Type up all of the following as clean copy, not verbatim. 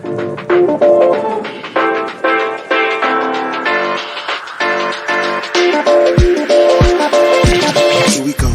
Here we go.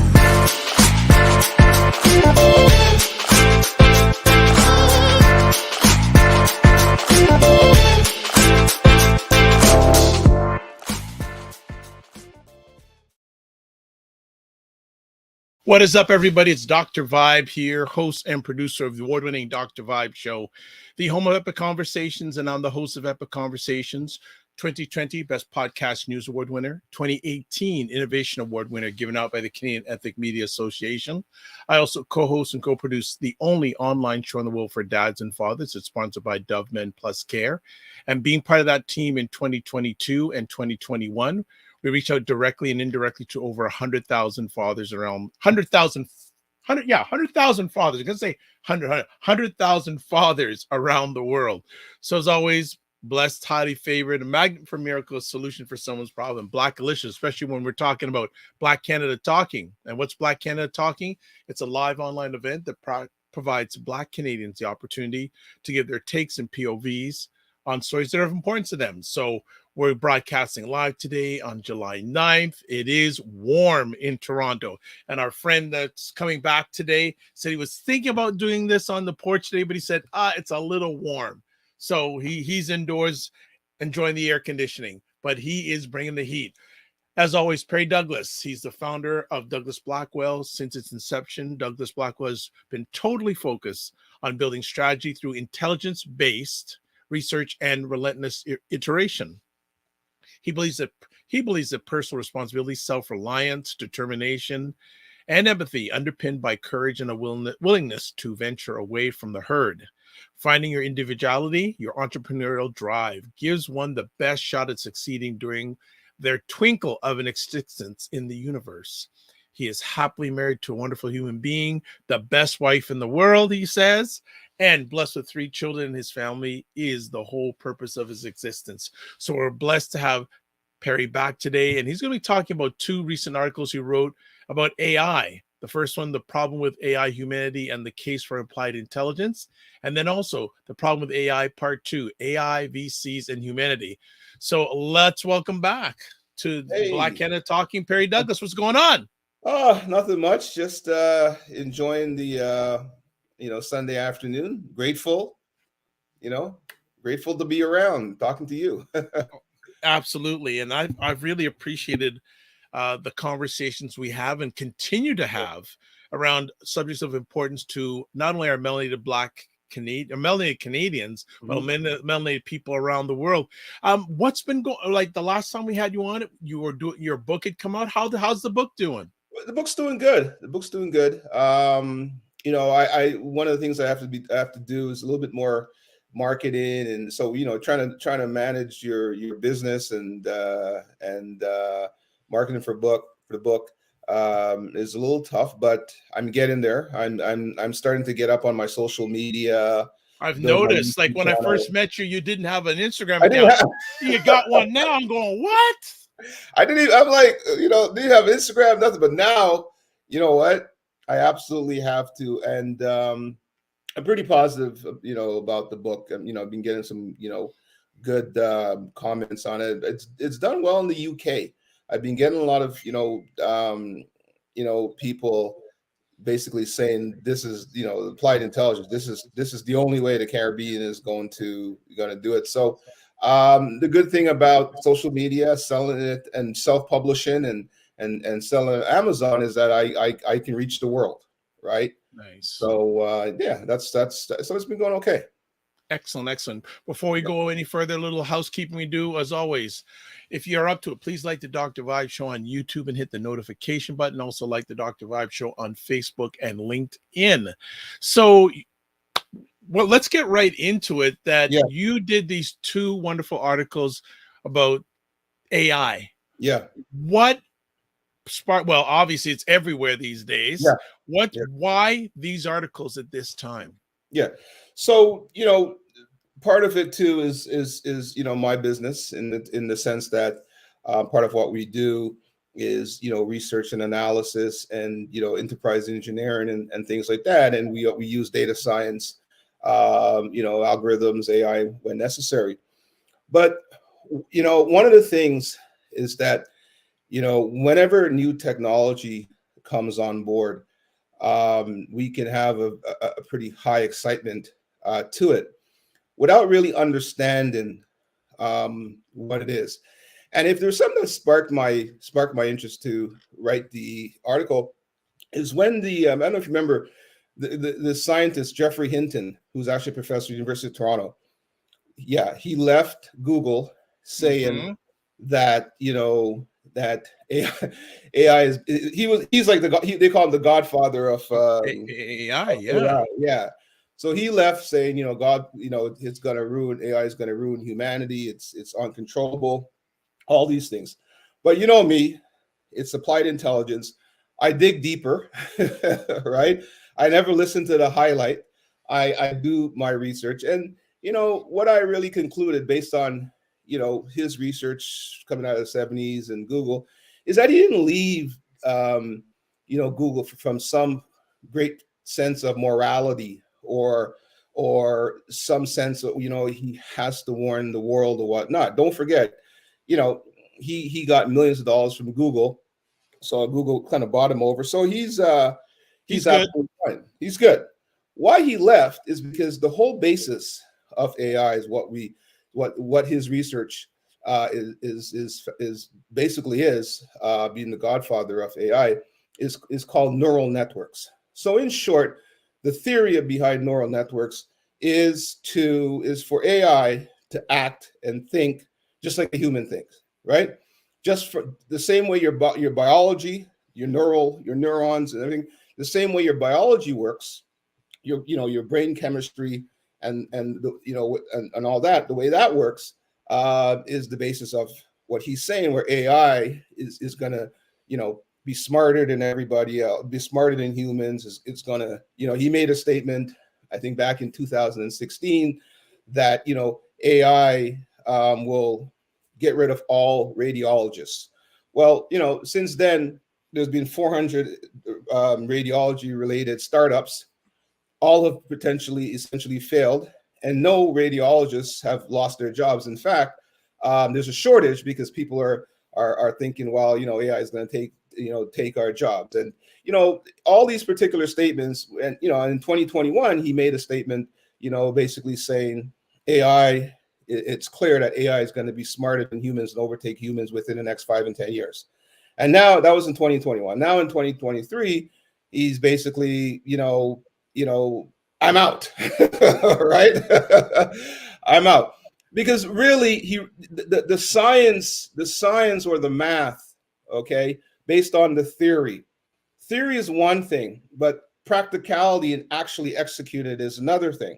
What is up, everybody? It's Dr. Vibe here, host and producer of the award-winning Dr. Vibe Show, the home of Epic Conversations, and I'm the host of Epic Conversations, 2020 Best Podcast News Award winner, 2018 Innovation Award winner given out by the Canadian Ethnic Media Association. I also co-host and co-produce the only online show in the world for dads and fathers. It's sponsored by Dove Men Plus Care. And being part of that team in 2022 and 2021, we reached out directly and indirectly to over 100,000 fathers around 100,000 fathers. I'm going to say 100,000 fathers around the world. So as always, blessed, highly favored, a magnet for miracles, solution for someone's problem. Blackalicious, especially when we're talking about Black Canada Talking. And what's Black Canada Talking? It's a live online event that provides Black Canadians the opportunity to give their takes and POVs on stories that are of importance to them. So we're broadcasting live today on July 9th. It is warm in Toronto. And our friend that's coming back today said he was thinking about doing this on the porch today, but he said, it's a little warm. So he's indoors enjoying the air conditioning, but he is bringing the heat. As always, Perry Douglas. He's the founder of Douglas Blackwell. Since its inception, Douglas Blackwell has been totally focused on building strategy through intelligence-based research and relentless iteration. He believes that personal responsibility, self-reliance, determination, and empathy, underpinned by courage and a willingness to venture away from the herd. Finding your individuality, your entrepreneurial drive, gives one the best shot at succeeding during their twinkle of an existence in the universe. He is happily married to a wonderful human being, the best wife in the world, he says, and blessed with 3 children, and his family is the whole purpose of his existence. So we're blessed to have Perry back today, and he's going to be talking about 2 recent articles he wrote about AI. The first one, the problem with AI humanity and the case for applied intelligence, and then also the problem with AI part 2, AI, VCs, and humanity. So let's welcome back to Black Canada Talking, Perry Douglas. What's going on? Oh, nothing much. Just enjoying the Sunday afternoon. Grateful to be around talking to you. Absolutely. And I've really appreciated the conversations we have and continue to have around subjects of importance to not only our melanated melanated Canadians, but melanated people around the world. What's been going, like the last time we had you on it, your book had come out. How's the book doing? The book's doing good. I one of the things I have to do is a little bit more marketing, and so trying to manage your business and marketing for the book is a little tough, but I'm getting there. I'm starting to get up on my social media. I've noticed, like when I first met you, you didn't have an Instagram account. You got one now. I'm going, what? I didn't even, I'm like, do you have Instagram? Nothing. But now, you know what? I absolutely have to. And I'm pretty positive, about the book. I've been getting some, good comments on it. It's done well in the UK. I've been getting a lot of, people basically saying this is, applied intelligence. This is the only way the Caribbean is going to do it. So the good thing about social media, selling it and self-publishing and selling it on Amazon is that I can reach the world, right? Nice. So so it's been going okay. Excellent. Before we go any further, a little housekeeping we do, as always. If you're up to it, please like the Dr. Vibe Show on YouTube and hit the notification button. Also like the Dr. Vibe Show on Facebook and LinkedIn. So, well, let's get right into it. You did these 2 wonderful articles about AI. Yeah. What spark? Well, obviously it's everywhere these days. Yeah. Why these articles at this time? Yeah. So, part of it too is my business in the sense that part of what we do is research and analysis and enterprise engineering and things like that, and we use data science algorithms, AI when necessary. But, one of the things is that, whenever new technology comes on board, we can have a pretty high excitement to it without really understanding what it is. And if there's something that sparked my interest to write the article, is when I don't know if you remember the scientist Jeffrey Hinton, who's actually a professor at the University of Toronto. Yeah, he left Google saying that that AI is he's like they call him the godfather of AI. Yeah. AI. Yeah. So he left saying, God, it's going to ruin AI is going to ruin humanity. It's uncontrollable, all these things. But you know me, it's applied intelligence. I dig deeper, right? I never listen to the highlight. I do my research. And, what I really concluded based on, his research coming out of the 70s and Google is that he didn't leave, Google from some great sense of morality or some sense of, he has to warn the world or whatnot. Don't forget, he got millions of dollars from Google. So Google kind of bought him over. So he's good. absolutely fine. He's good. Why he left is because the whole basis of AI is what his research is basically being the godfather of AI is called neural networks. So in short, the theory behind neural networks is for AI to act and think just like a human thinks, right? Just for the same way your biology, your neurons and everything, the same way your biology works, your brain chemistry and all that, the way that works is the basis of what he's saying, where AI is gonna, be smarter than everybody else, be smarter than humans. It's gonna, he made a statement, I think back in 2016, that AI will get rid of all radiologists. Well, since then, there's been 400 radiology related startups. All have essentially failed, and no radiologists have lost their jobs. In fact, there's a shortage because people are thinking, well, AI is going to take our jobs. And, all these particular statements, and, in 2021, he made a statement, basically saying AI, it's clear that AI is going to be smarter than humans and overtake humans within the next 5 and 10 years. And now that was in 2021. Now in 2023, he's basically, I'm out, right? I'm out. Because really, the science or the math, okay, based on the theory. Theory is one thing, but practicality and actually execute it is another thing.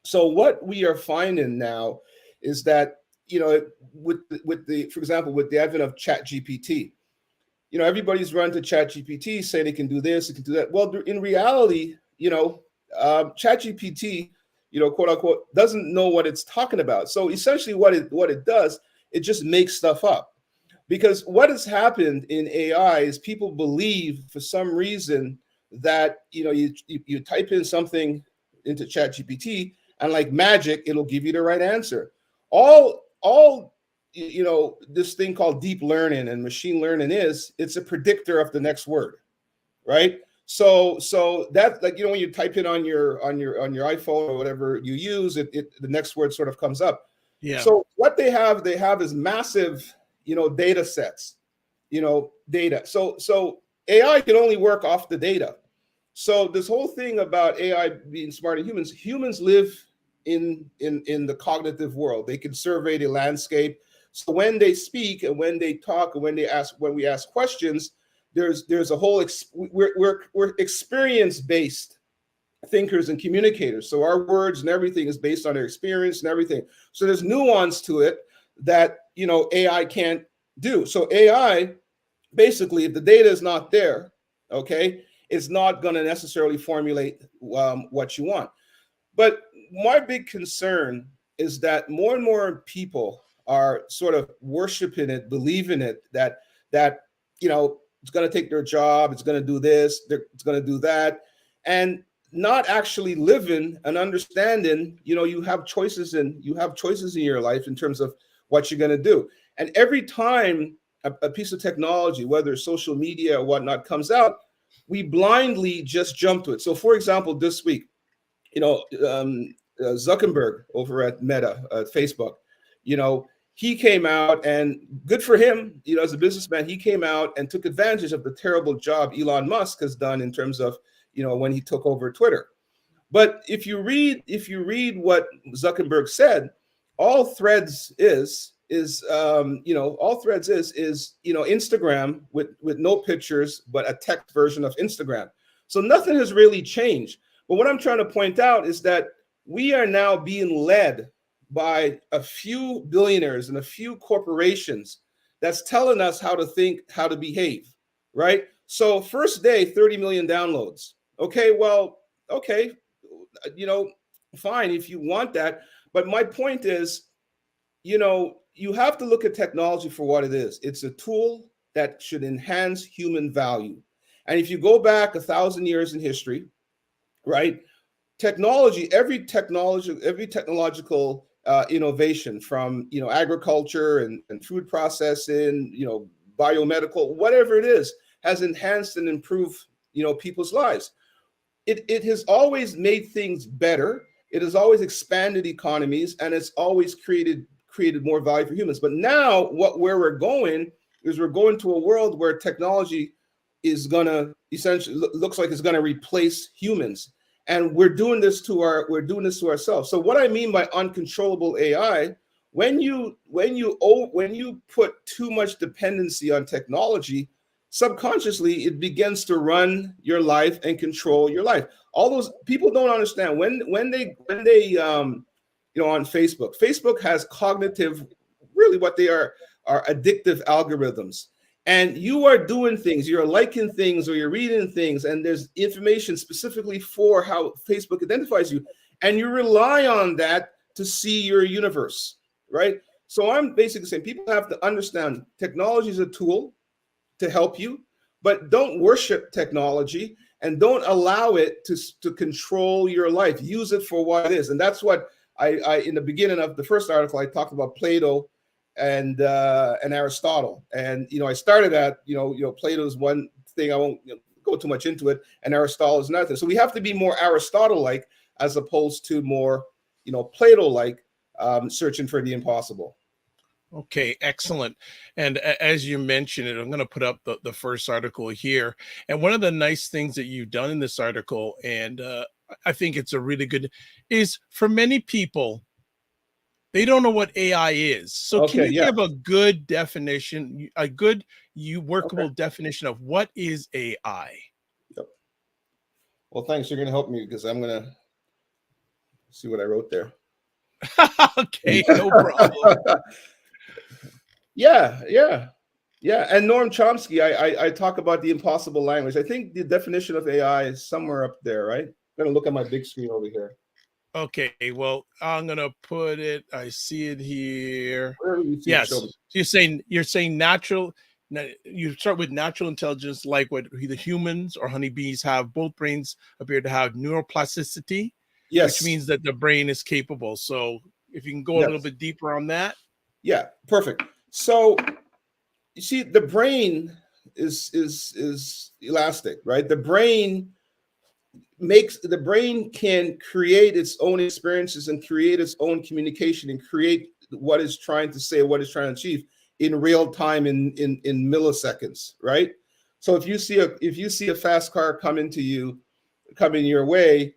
So what we are finding now is that, for example, with the advent of ChatGPT, everybody's run to ChatGPT saying it can do this, it can do that. Well, in reality, ChatGPT, quote unquote, doesn't know what it's talking about. So essentially what it does, it just makes stuff up. Because what has happened in AI is people believe for some reason that, you type in something into ChatGPT and like magic, it'll give you the right answer. All this thing called deep learning and machine learning it's a predictor of the next word, right? So that, like, when you type in on your iPhone or whatever you use, the next word sort of comes up. Yeah. So what they have is massive, data sets, data. So AI can only work off the data. So this whole thing about AI being smarter than humans live in the cognitive world. They can survey the landscape. So when they speak and when they talk and when we ask questions, there's a whole we're experience-based thinkers and communicators. So our words and everything is based on their experience and everything. So there's nuance to it that AI can't do. So AI, basically, if the data is not there, okay, it's not going to necessarily formulate what you want. But my big concern is that more and more people are sort of worshiping it, believing it, that it's going to take their job, it's going to do this, it's going to do that. And not actually living and understanding, you have choices, and you have choices in your life in terms of what you're going to do. And every time a piece of technology, whether it's social media or whatnot, comes out, we blindly just jump to it. So for example, this week, Zuckerberg over at Meta, Facebook, he came out, and good for him, as a businessman, he came out and took advantage of the terrible job Elon Musk has done in terms of, when he took over Twitter. But if you read what Zuckerberg said, all Threads is Instagram with no pictures, but a text version of Instagram. So nothing has really changed. But what I'm trying to point out is that we are now being led by a few billionaires and a few corporations that's telling us how to think, how to behave, right? So first day, 30 million downloads. Okay, fine if you want that. But my point is, you have to look at technology for what it is. It's a tool that should enhance human value. And if you go back 1,000 years in history, right, every technological innovation, from agriculture and food processing, biomedical, whatever it is, has enhanced and improved people's lives. It has always made things better. It has always expanded economies, and it's always created more value for humans. But now where we're going is, we're going to a world where technology is gonna essentially looks like it's gonna replace humans. And we're doing this to ourselves. So what I mean by uncontrollable AI, when you put too much dependency on technology, subconsciously it begins to run your life and control your life. All those people don't understand when they on Facebook has cognitive, really what they are addictive algorithms. And you are doing things, you're liking things, or you're reading things, and there's information specifically for how Facebook identifies you. And you rely on that to see your universe, right? So I'm basically saying people have to understand technology is a tool to help you, but don't worship technology and don't allow it to control your life. Use it for what it is. And that's what I in the beginning of the first article, I talked about Plato and Aristotle. And I started at Plato's one thing. I won't go too much into it, and Aristotle is another. So we have to be more Aristotle-like as opposed to more Plato-like, searching for the impossible. Okay, excellent. And as you mentioned it, I'm going to put up the first article here. And one of the nice things that you've done in this article, and I think it's a really good, is for many people, they don't know what AI is. So can you give a good definition, workable definition of what is AI? Yep. Well, thanks. You're going to help me because I'm going to see what I wrote there. Okay, no problem. Yeah. And Noam Chomsky, I talk about the impossible language. I think the definition of AI is somewhere up there, right? I'm going to look at my big screen over here. Okay, well, I'm gonna put it. I see it here. Yes, you're saying natural. You start with natural intelligence, like what the humans or honeybees have. Both brains appear to have neuroplasticity, which means that the brain is capable. So, if you can go a little bit deeper on that. Yeah, perfect. So, you see, the brain is elastic, right? The brain can create its own experiences and create its own communication and create what it's trying to say, what it's trying to achieve in real time, in milliseconds, right? So if you see a fast car coming your way,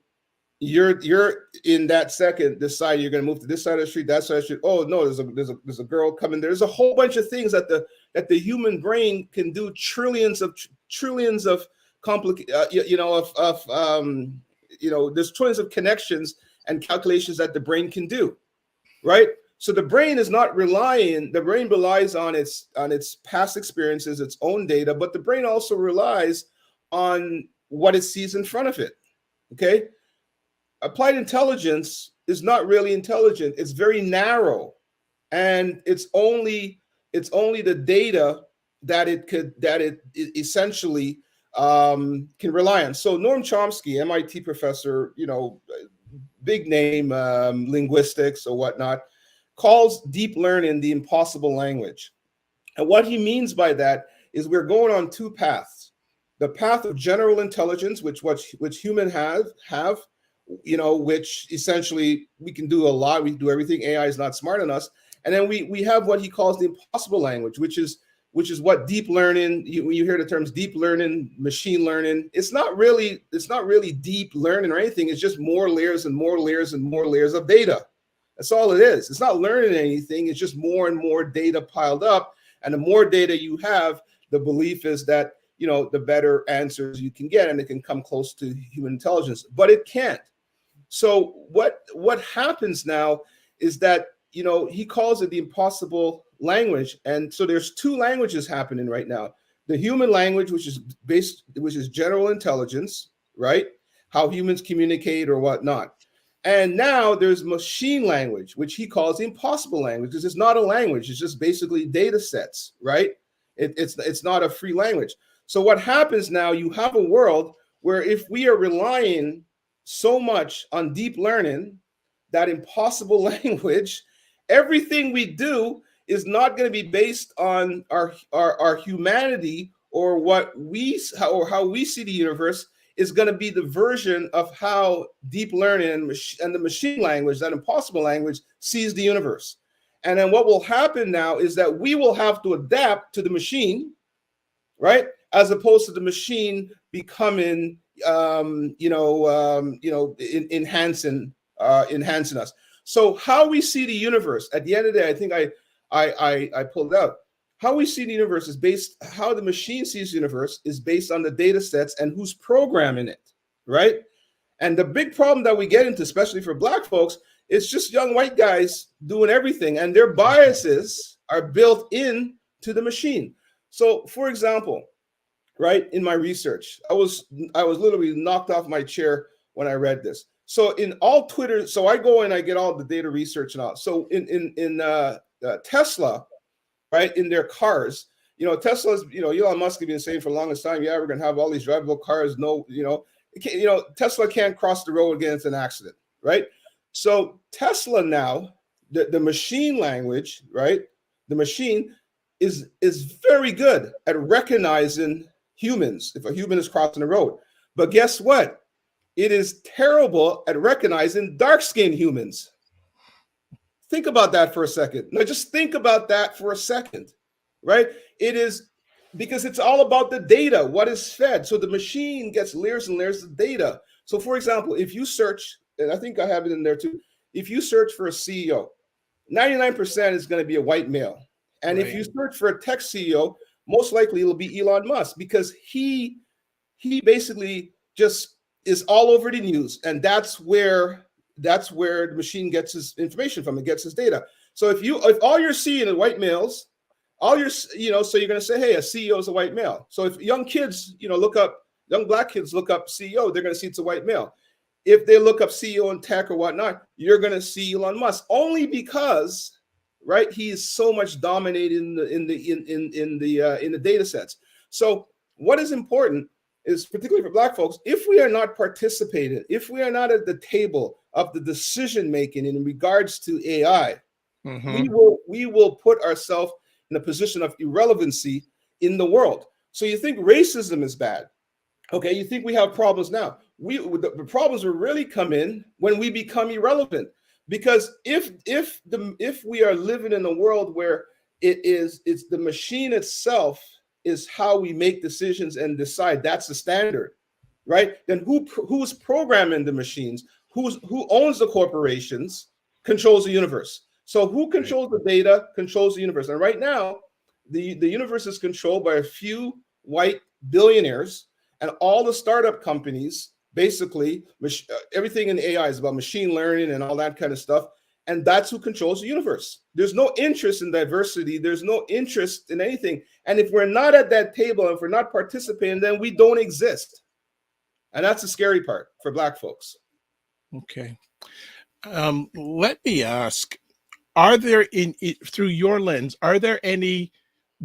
you're in that second decide you're going to move to this side of the street, that side of the street. Oh no, there's a girl coming. There's a whole bunch of things that the human brain can do, trillions of there's trillions of connections and calculations that the brain can do, right? So the brain relies on its past experiences, its own data, but the brain also relies on what it sees in front of it. Okay, applied intelligence is not really intelligent. It's very narrow, and it's only the data that it essentially can rely on. So Noam Chomsky, MIT professor, big name, linguistics or whatnot, calls deep learning the impossible language. And what he means by that is we're going on two paths: the path of general intelligence, which humans have, which essentially we can do a lot, we can do everything. AI is not smart on us. And then we have what he calls the impossible language, which is what deep learning. When you hear the terms deep learning, machine learning, it's not really deep learning or anything. It's just more layers and more layers and more layers of data. That's all it is. It's not learning anything. It's just more and more data piled up. And the more data you have, the belief is that, the better answers you can get, and it can come close to human intelligence, but it can't. So what happens now is that, he calls it the impossible language. And so there's two languages happening right now: the human language, which is general intelligence, right? How humans communicate or whatnot. And now there's machine language, which he calls the impossible language, because it's not a language. It's just basically data sets, right? It's not a free language. So what happens now, you have a world where if we are relying so much on deep learning, that impossible language, everything we do is not going to be based on our humanity or how we see the universe. Is going to be the version of how deep learning and the machine language, that impossible language, sees the universe. And then what will happen now is that we will have to adapt to the machine, right? As opposed to the machine becoming, enhancing us. So how we see the universe at the end of the day, I think I pulled out. How we see the universe is how the machine sees the universe is based on the data sets and who's programming it, right? And the big problem that we get into, especially for Black folks, is just young white guys doing everything, and their biases are built in to the machine. So, for example, right, in my research, I was literally knocked off my chair when I read this. So in all Twitter, so I go and I get all the data research and all. So in Tesla, right, in their cars, Tesla's, Elon Musk has been saying for the longest time, yeah, we're gonna have all these drivable cars. No, Tesla can't cross the road against an accident, right? So Tesla now, the machine language, right? The machine is very good at recognizing humans if a human is crossing the road. But guess what? It is terrible at recognizing dark-skinned humans. Think about that for a second. Now, just think about that for a second, right? It is because it's all about the data, what is fed. So the machine gets layers and layers of data. So, for example, if you search, and I think I have it in there too, if you search for a CEO, 99% is going to be a white male. And right. If you search for a tech CEO, most likely it'll be Elon Musk, because he basically just is all over the news, and that's where the machine gets his information from. It gets his data. So if all you're seeing is white males, so you're going to say, hey, a CEO is a white male. So if young kids, young Black kids look up CEO, they're going to see it's a white male. If they look up CEO in tech or whatnot, you're going to see Elon Musk, only because, right, he is so much dominating in the data sets. So what is important is, particularly for Black folks, if we are not participating, if we are not at the table of the decision making in regards to AI, we will put ourselves in a position of irrelevancy in the world. So you think racism is bad? Okay, you think we have problems now? The problems will really come in when we become irrelevant, because if we are living in a world where it's the machine itself is how we make decisions and decide, that's the standard, right? Then who's programming the machines? Who owns the corporations controls the universe. So who controls the data controls the universe. And right now, the universe is controlled by a few white billionaires, and all the startup companies, basically everything in AI is about machine learning and all that kind of stuff. And that's who controls the universe. There's no interest in diversity. There's no interest in anything. And if we're not at that table, and if we're not participating, then we don't exist. And that's the scary part for Black folks. Okay. Let me ask, are there, through your lens, are there any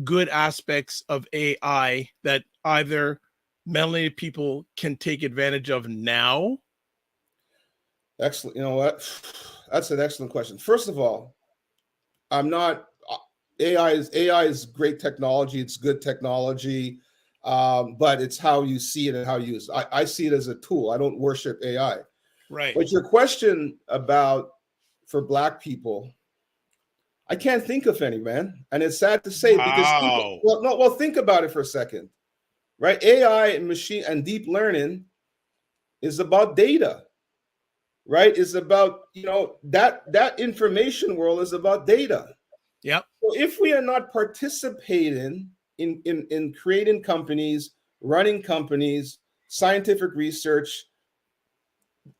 good aspects of AI that either melanated people can take advantage of now? Excellent. You know what? That's an excellent question. First of all, I'm not AI is great technology. It's good technology, but it's how you see it and how you use it. I see it as a tool. I don't worship AI. Right. But your question about for Black people, I can't think of any, man. And it's sad to say because Wow. think about it for a second, right? AI and machine and deep learning is about data, right? It's about, that information world is about data. Yep. So if we are not participating in creating companies, running companies, scientific research,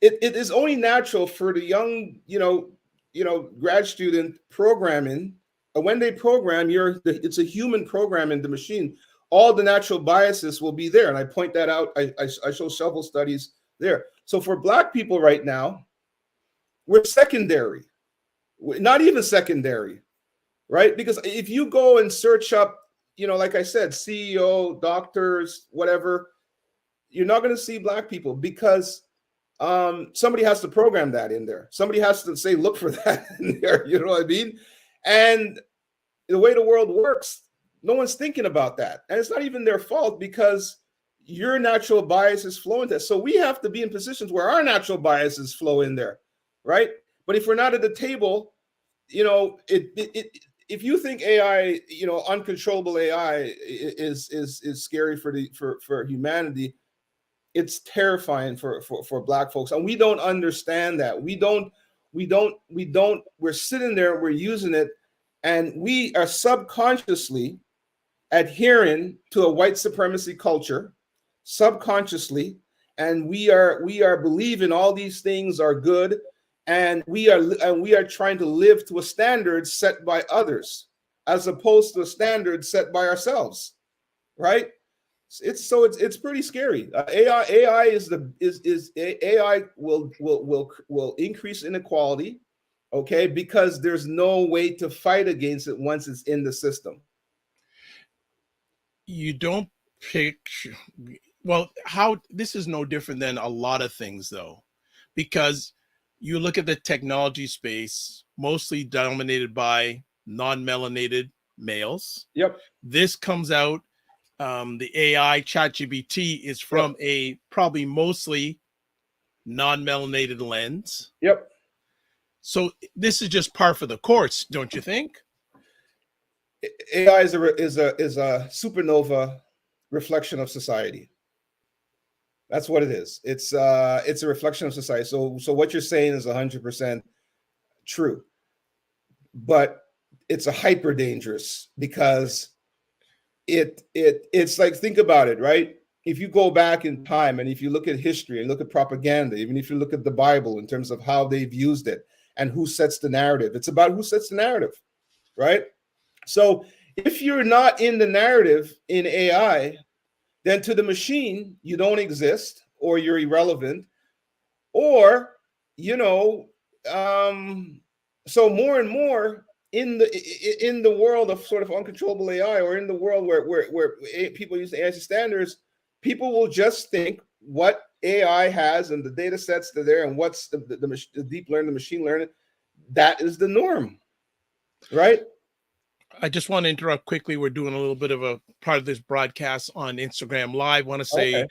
it is only natural for the young, grad student programming. When they program, it's a human program in the machine. All the natural biases will be there, and I point that out. I show several studies there. So for Black people right now, we're secondary. We're not even secondary, right? Because if you go and search up, like I said, CEO, doctors, whatever, you're not going to see Black people because somebody has to program that in there. Somebody has to say, look for that in there. You know what I mean? And the way the world works, no one's thinking about that. And it's not even their fault because your natural biases flow into that. So we have to be in positions where our natural biases flow in there, right? But if we're not at the table, if you think AI, uncontrollable AI is scary for humanity, it's terrifying for Black folks, and we don't understand that. We're sitting there, we're using it, and we are subconsciously adhering to a white supremacy culture, subconsciously, and we are believing all these things are good, and we are trying to live to a standard set by others, as opposed to a standard set by ourselves, right? It's pretty scary. AI will increase inequality, okay, because there's no way to fight against it once it's in the system. You don't pick, well, how this is no different than a lot of things though, because you look at the technology space, mostly dominated by non-melanated males. Yep. This comes out, the AI ChatGPT is from a probably mostly non-melanated lens. Yep. So this is just par for the course, don't you think? AI is a supernova reflection of society. That's what it is. It's a reflection of society. So what you're saying is 100% true, but it's a hyper dangerous because it's like, think about it, right? If you go back in time and if you look at history and look at propaganda, even if you look at the Bible in terms of how they've used it and who sets the narrative, it's about who sets the narrative, right? So if you're not in the narrative in AI, then to the machine, you don't exist or you're irrelevant, or, so more and more in the world of sort of uncontrollable AI, or in the world where people use AI standards, people will just think what AI has and the data sets that are there and what's the deep learning, the machine learning, that is the norm, right? I just want to interrupt quickly. We're doing a little bit of a part of this broadcast on Instagram Live. I want to say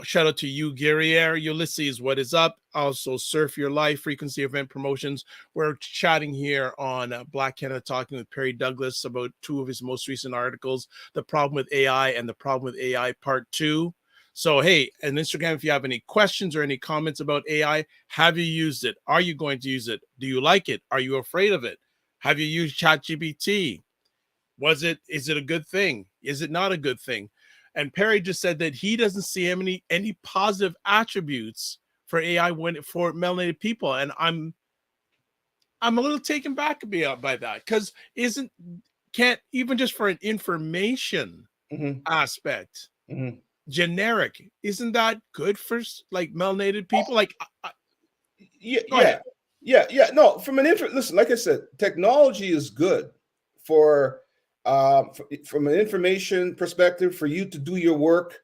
shout out to you, Guerriere, Ulysses, what is up? Also, Surf Your Life, Frequency Event Promotions. We're chatting here on Black Canada, talking with Perry Douglas about two of his most recent articles, The Problem with AI and The Problem with AI Part 2. So, hey, on Instagram, if you have any questions or any comments about AI, have you used it? Are you going to use it? Do you like it? Are you afraid of it? Have you used ChatGPT? Is it a good thing? Is it not a good thing? And Perry just said that he doesn't see any positive attributes for AI for melanated people. And I'm a little taken back by that, because can't even just for an information aspect, generic, isn't that good for like melanated people? Like, yeah. No, listen, like I said, technology is good for from an information perspective, for you to do your work.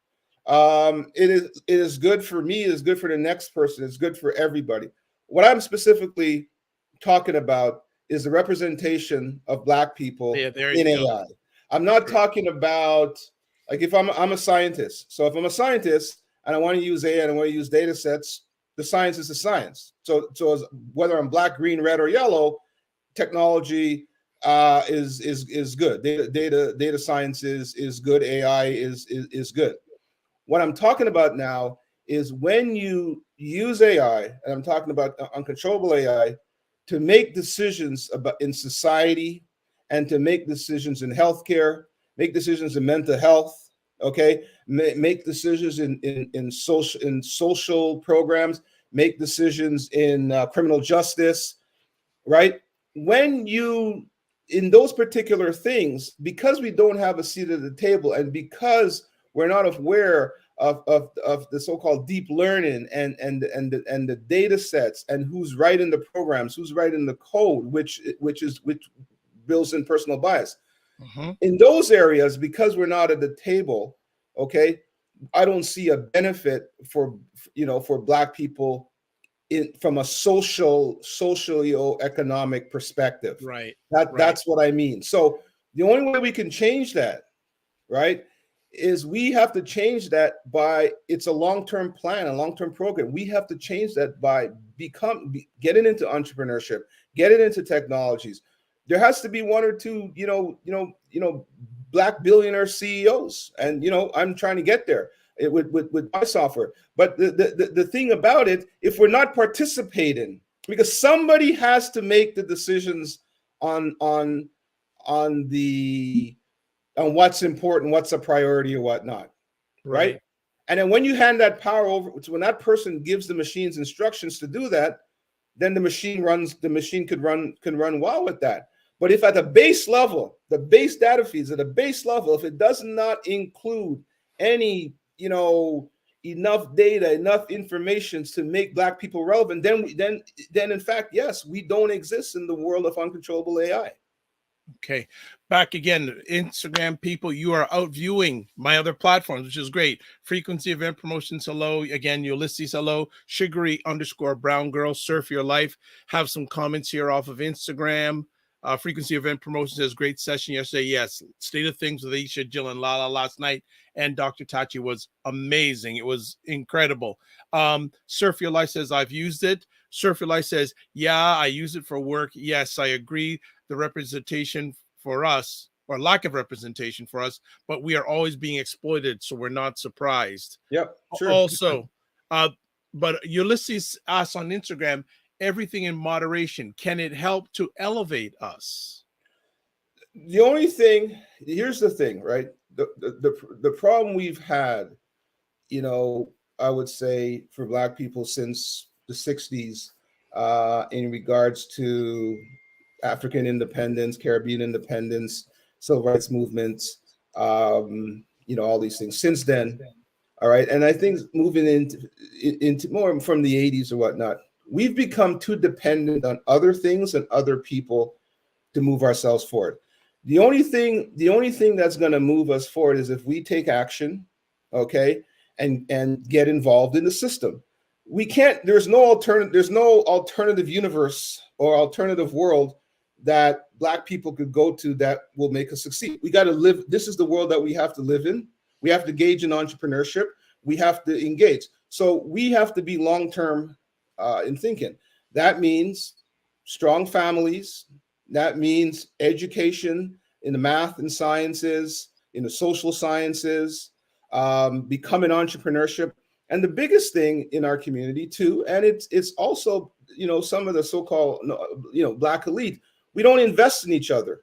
It is good for me. It is good for the next person. It's good for everybody. What I'm specifically talking about is the representation of Black people Yeah, there in you go. AI. I'm not talking about, like, if I'm a scientist. So if I'm a scientist and I want to use AI and I want to use data sets, the science is the science. So whether I'm black, green, red, or yellow, technology is good. Data science is good. AI is good. What I'm talking about now is when you use AI, and I'm talking about uncontrollable AI, to make decisions about in society and to make decisions in healthcare, make decisions in mental health, okay, make decisions in social programs, make decisions in criminal justice, right? When you in those particular things, because we don't have a seat at the table, and because we're not aware of the so-called deep learning and the data sets and who's writing the programs, who's writing the code, which builds in personal bias. In those areas, because we're not at the table, okay, I don't see a benefit for Black people from a socio-economic perspective. Right. That's what I mean. So the only way we can change that, right, is we have to change that by, it's a long-term plan, a long-term program. We have to change that by getting into entrepreneurship, getting into technologies. There has to be one or two, Black billionaire CEOs, and I'm trying to get there with my software. But the thing about it, if we're not participating, because somebody has to make the decisions on what's important, what's a priority or whatnot, right? And then when you hand that power over, when that person gives the machines instructions to do that, then the machine can run well with that. But if at the base level, the base data feeds at the base level, if it does not include any, enough data, enough information to make Black people relevant, then in fact, yes, we don't exist in the world of uncontrollable AI. Okay, back again, Instagram people, you are out viewing my other platforms, which is great. Frequency Event Promotions, hello. Again, Ulysses, hello. Sugary_brown girl, surf your life. Have some comments here off of Instagram. Frequency Event Promotions says, great session yesterday. Yes, State of Things with Aisha, Jill, and Lala last night. And Dr. Tachi was amazing. It was incredible. Surf Your Life says, I've used it. Surf Your Life says, yeah, I use it for work. Yes, I agree. The representation for us, or lack of representation for us, but we are always being exploited, so we're not surprised. Yep, sure. Also, but Ulysses asks on Instagram, everything in moderation, can it help to elevate us? The only thing, here's the thing, right? The problem we've had, I would say, for Black people since the 60s, in regards to African independence, Caribbean independence, civil rights movements, all these things since then. All right. And I think moving into more from the 80s or whatnot, we've become too dependent on other things and other people to move ourselves forward. The only thing that's going to move us forward is if we take action, okay, and get involved in the system. We can't, there's no alternative universe or alternative world that Black people could go to that will make us succeed. We got to live. This is the world that we have to live in. We have to engage in entrepreneurship. We have to engage. So we have to be long-term in thinking. That means strong families. That means education in the math and sciences, in the social sciences, becoming entrepreneurship. And the biggest thing in our community too, and it's also, some of the so-called, Black elite, we don't invest in each other.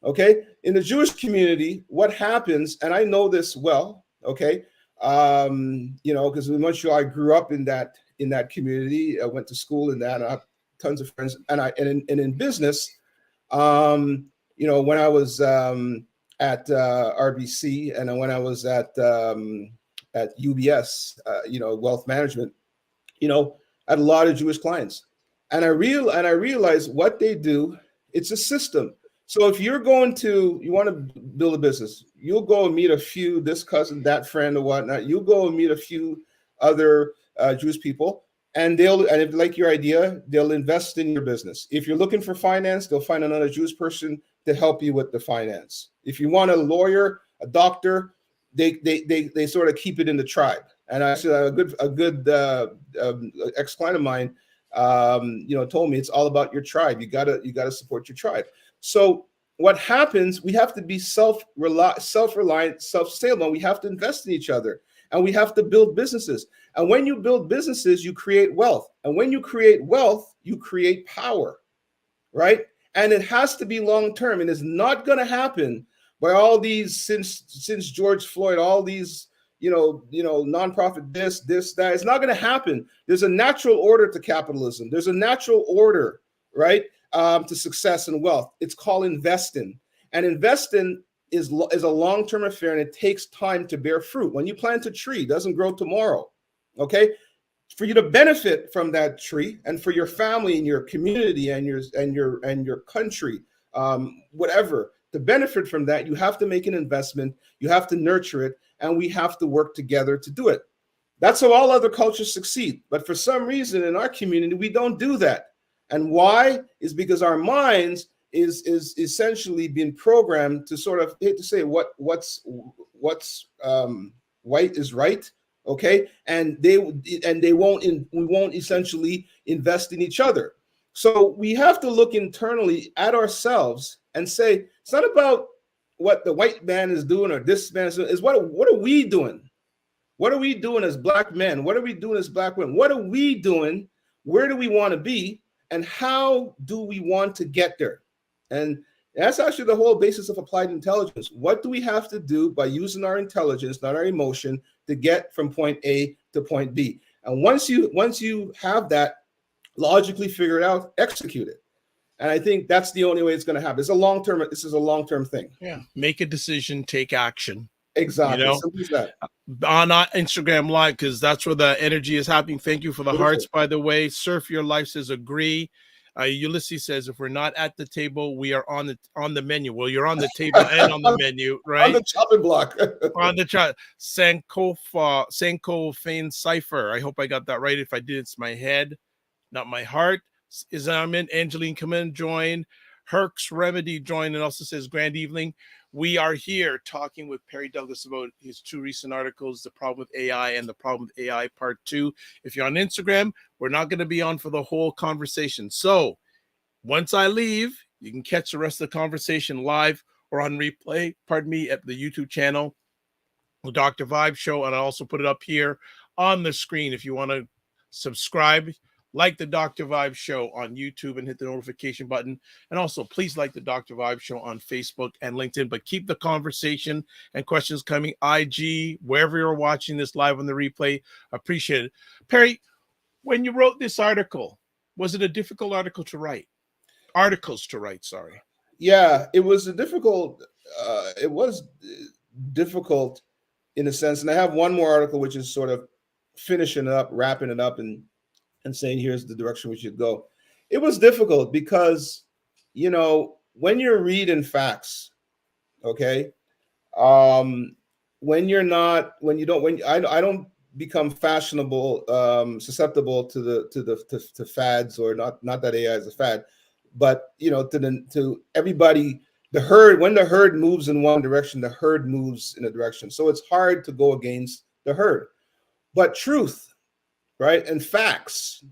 Okay. In the Jewish community, what happens, and I know this well, okay, because in Montreal, I grew up in that community. I went to school in that. I have tons of friends, and in business, when I was at RBC and when I was at UBS, wealth management, I had a lot of Jewish clients, and I realized what they do. It's a system. So if you want to build a business. You'll go and meet a few, this cousin, that friend, or whatnot. You'll go and meet a few other Jewish people, and if they like your idea, they'll invest in your business. If you're looking for finance, they'll find another Jewish person to help you with the finance. If you want a lawyer, a doctor, they sort of keep it in the tribe. And actually, a good ex-client of mine, told me it's all about your tribe. You gotta support your tribe. So what happens? We have to be self-reliant, self-sustainable. We have to invest in each other, and we have to build businesses. And when you build businesses, you create wealth. And when you create wealth, you create power, right? And it has to be long-term. And it's not going to happen by all these, since George Floyd, all these, nonprofit, this, that. It's not going to happen. There's a natural order to capitalism. There's a natural order, right, to success and wealth. It's called investing. And investing is a long-term affair, and it takes time to bear fruit. When you plant a tree, it doesn't grow tomorrow. Okay, for you to benefit from that tree, and for your family and your community and your country, whatever, to benefit from that, you have to make an investment. You have to nurture it, and we have to work together to do it. That's how all other cultures succeed. But for some reason in our community, we don't do that. And why? Is because our minds is essentially being programmed to sort of, I hate to say, what's white is right. Okay, and we won't essentially invest in each other. So we have to look internally at ourselves and say, it's not about what the white man is doing or this man is doing. Is what are we doing? What are we doing as Black men? What are we doing as Black women? What are we doing? Where do we want to be? And how do we want to get there? And that's actually the whole basis of applied intelligence. What do we have to do by using our intelligence, not our emotion, to get from point A to point B? And once you have that logically figured out, execute it. And I think that's the only way it's going to happen. This is a long-term thing. Yeah. Make a decision, take action. Exactly. Simple as that. On Instagram Live, because that's where the energy is happening. Thank you for the Beautiful. hearts, by the way. Surf Your Life says agree. Ulysses says, if we're not at the table, we are on the menu. Well, you're on the table and on the menu, right? On the chopping block. On the chart. Sanko Fein Cipher. I hope I got that right. If I did, it's my head, not my heart. Izamin, Angeline, come in, join. Herc's Remedy join, and also says, grand evening. We are here talking with Perry Douglas about his 2 recent articles, The Problem with AI and The Problem with AI Part 2. If you're on Instagram, we're not going to be on for the whole conversation. So once I leave, you can catch the rest of the conversation live or on replay, at the YouTube channel, the Dr. Vibe Show. And I also put it up here on the screen if you want to subscribe. Like the Dr. Vibe Show on YouTube and hit the notification button. And also, please like the Dr. Vibe Show on Facebook and LinkedIn. But keep the conversation and questions coming. IG, wherever you're watching this live on the replay, appreciate it. Perry, when you wrote this article, was it a difficult article to write? Articles to write, sorry. Yeah, it was difficult in a sense. And I have one more article, which is sort of finishing it up, wrapping it up, and saying, here's the direction we should go. It was difficult because, when you're reading facts, okay, I don't become fashionable, susceptible to fads, or not that AI is a fad, but to everybody, the herd. When the herd moves in one direction, the herd moves in a direction. So it's hard to go against the herd, but truth, right, and facts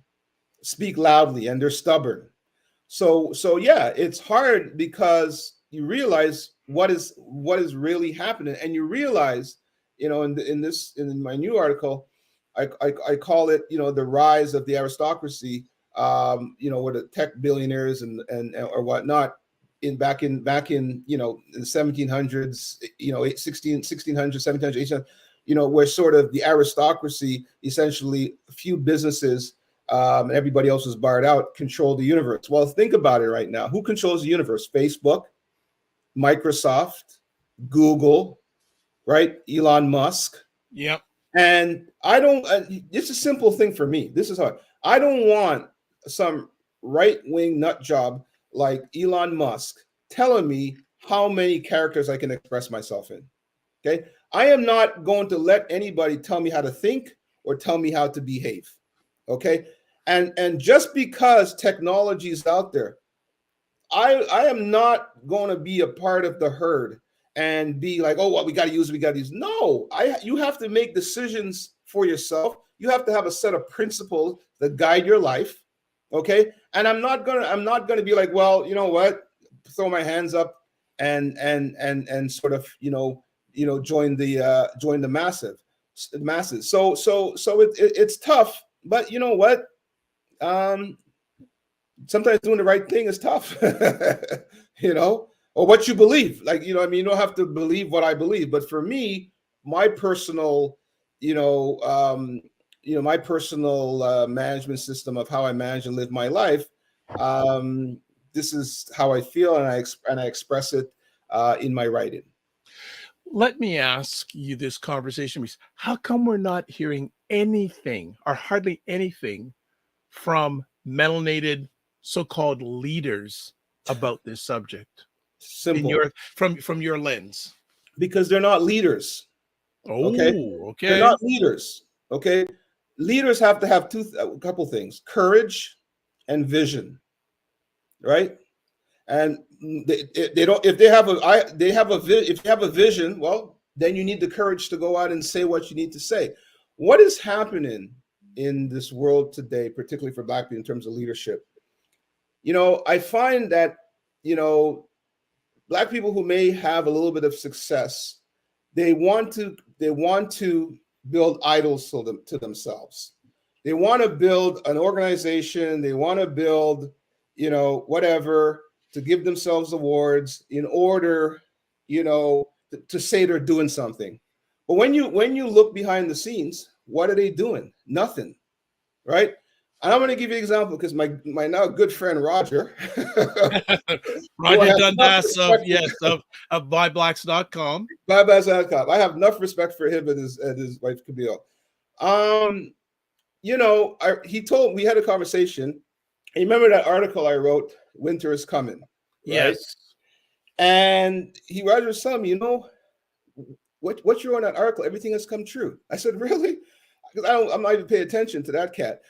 speak loudly, and they're stubborn. So yeah, it's hard because you realize what is really happening, and you realize, in my new article, I call it, the rise of the aristocracy, with the tech billionaires and or whatnot, back in the 1700s, 1600s, 1700s, 1800s. Where sort of the aristocracy, essentially a few businesses, and everybody else was barred out, control the universe. Well, think about it right now. Who controls the universe? Facebook, Microsoft, Google, right? Elon Musk. Yep. And it's a simple thing for me. This is hard. I don't want some right-wing nut job like Elon Musk telling me how many characters I can express myself in. Okay. I am not going to let anybody tell me how to think or tell me how to behave. Okay. And just because technology is out there, I am not going to be a part of the herd and be like, oh, well, we got to use, No, you have to make decisions for yourself. You have to have a set of principles that guide your life. Okay. And I'm not gonna be like, well, you know what, throw my hands up and sort of, join the masses. So it's tough, but you know what? Sometimes doing the right thing is tough, or what you believe. Like, I mean, you don't have to believe what I believe, but for me, my personal, management system of how I manage and live my life. This is how I feel, and I express it in my writing. Let me ask you this conversation, Reese. How come we're not hearing anything or hardly anything from melanated so-called leaders about this subject Simple. from your lens? Because they're not leaders. Okay. They're Okay. not leaders. Okay. Leaders have to have a couple things: courage and vision. Right. And they don't, if they have a vision, well, then you need the courage to go out and say what you need to say. What is happening in this world today, particularly for Black people in terms of leadership? I find that, Black people who may have a little bit of success, they want to build idols to themselves. They want to build an organization. They want to build, whatever, to give themselves awards in order, to say they're doing something. But when you look behind the scenes, what are they doing? Nothing, right? And I'm going to give you an example because my now good friend Roger, Roger Dundas of BuyBlacks.com. BuyBlacks.com. I have enough respect for him and his wife Camille. We had a conversation. And you remember that article I wrote, "Winter is Coming," right? Yes. And Roger was telling me, what you wrote in that article, everything has come true. I said, really? Because I'm not even paying attention to that cat.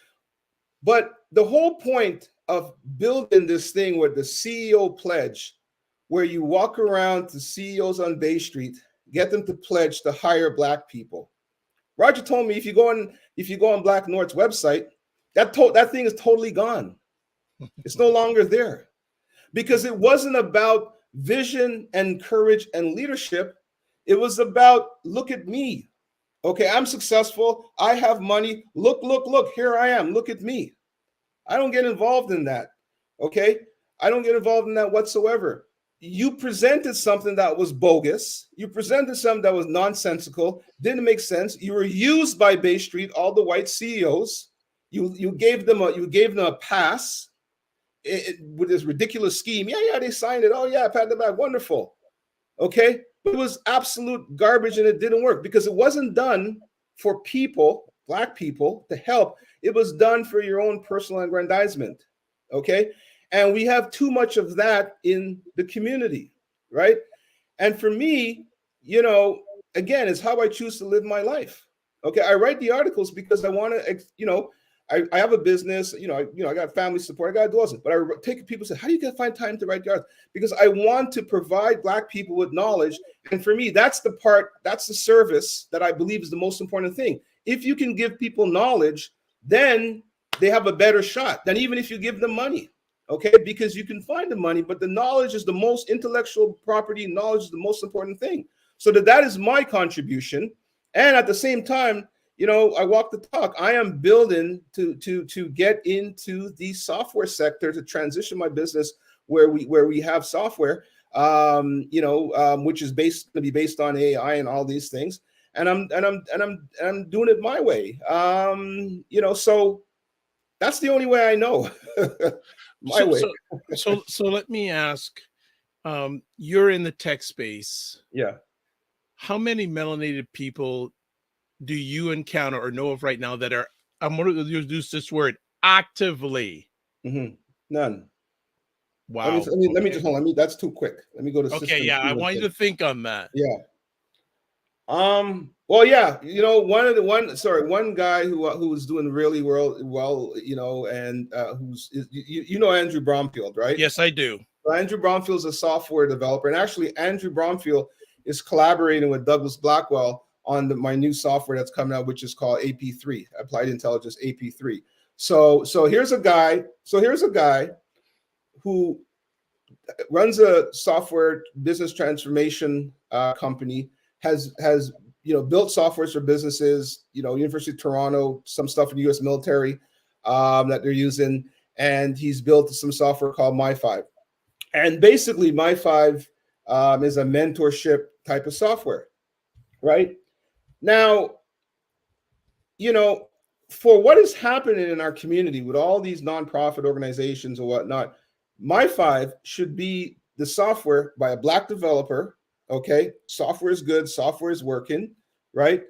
But the whole point of building this thing with the CEO pledge, where you walk around to CEOs on Bay Street, get them to pledge to hire Black people. Roger told me if you go on Black North's website, that thing is totally gone. It's no longer there, because it wasn't about vision and courage and leadership. It was about, look at me. Okay, I'm successful. I have money. Look, here I am. Look at me. I don't get involved in that. Okay, I don't get involved in that whatsoever. You presented something that was bogus. You presented something that was nonsensical, didn't make sense. You were used by Bay Street, all the white CEOs. You gave them a pass with this ridiculous scheme. Yeah, they signed it. Oh yeah, pat the back, wonderful. Okay, but it was absolute garbage, and it didn't work because it wasn't done for people, Black people, to help. It was done for your own personal aggrandizement. Okay, and we have too much of that in the community, right? And for me, again, it's how I choose to live my life. Okay, I write the articles because I want to, I have a business, I got family support, I got to do all this. But I take people say, how do you find time to write the articles? Because I want to provide Black people with knowledge. And for me, that's the service that I believe is the most important thing. If you can give people knowledge, then they have a better shot than even if you give them money. Okay, because you can find the money, but the knowledge is the most intellectual property. Knowledge is the most important thing. So that is my contribution. And at the same time, I walk the talk. I am building to get into the software sector, to transition my business where we have software, which is going to be based on AI and all these things. And I'm doing it my way. So that's the only way I know. My way. So let me ask, you're in the tech space. Yeah. How many melanated people do you encounter or know of right now that are, I'm going to use this word, actively? Mm-hmm. None. Wow. Let me just hold on. That's too quick. Let me go to Okay, system. yeah, I want you to think on that. Yeah. Well, yeah, one guy who was doing really well, and you know Andrew Bromfield, right? Yes, I do. So Andrew Bromfield is a software developer, and actually Andrew Bromfield is collaborating with Douglas Blackwell on my new software that's coming out, which is called AP3, Applied Intelligence AP3. So here's a guy. Who runs a software business transformation company, has built softwares for businesses, University of Toronto, some stuff in the U.S. military that they're using, and he's built some software called My5. And basically, My5 is a mentorship type of software, right? Now, for what is happening in our community with all these nonprofit organizations and whatnot, My5 should be the software by a Black developer. Okay, software is good, software is working, right?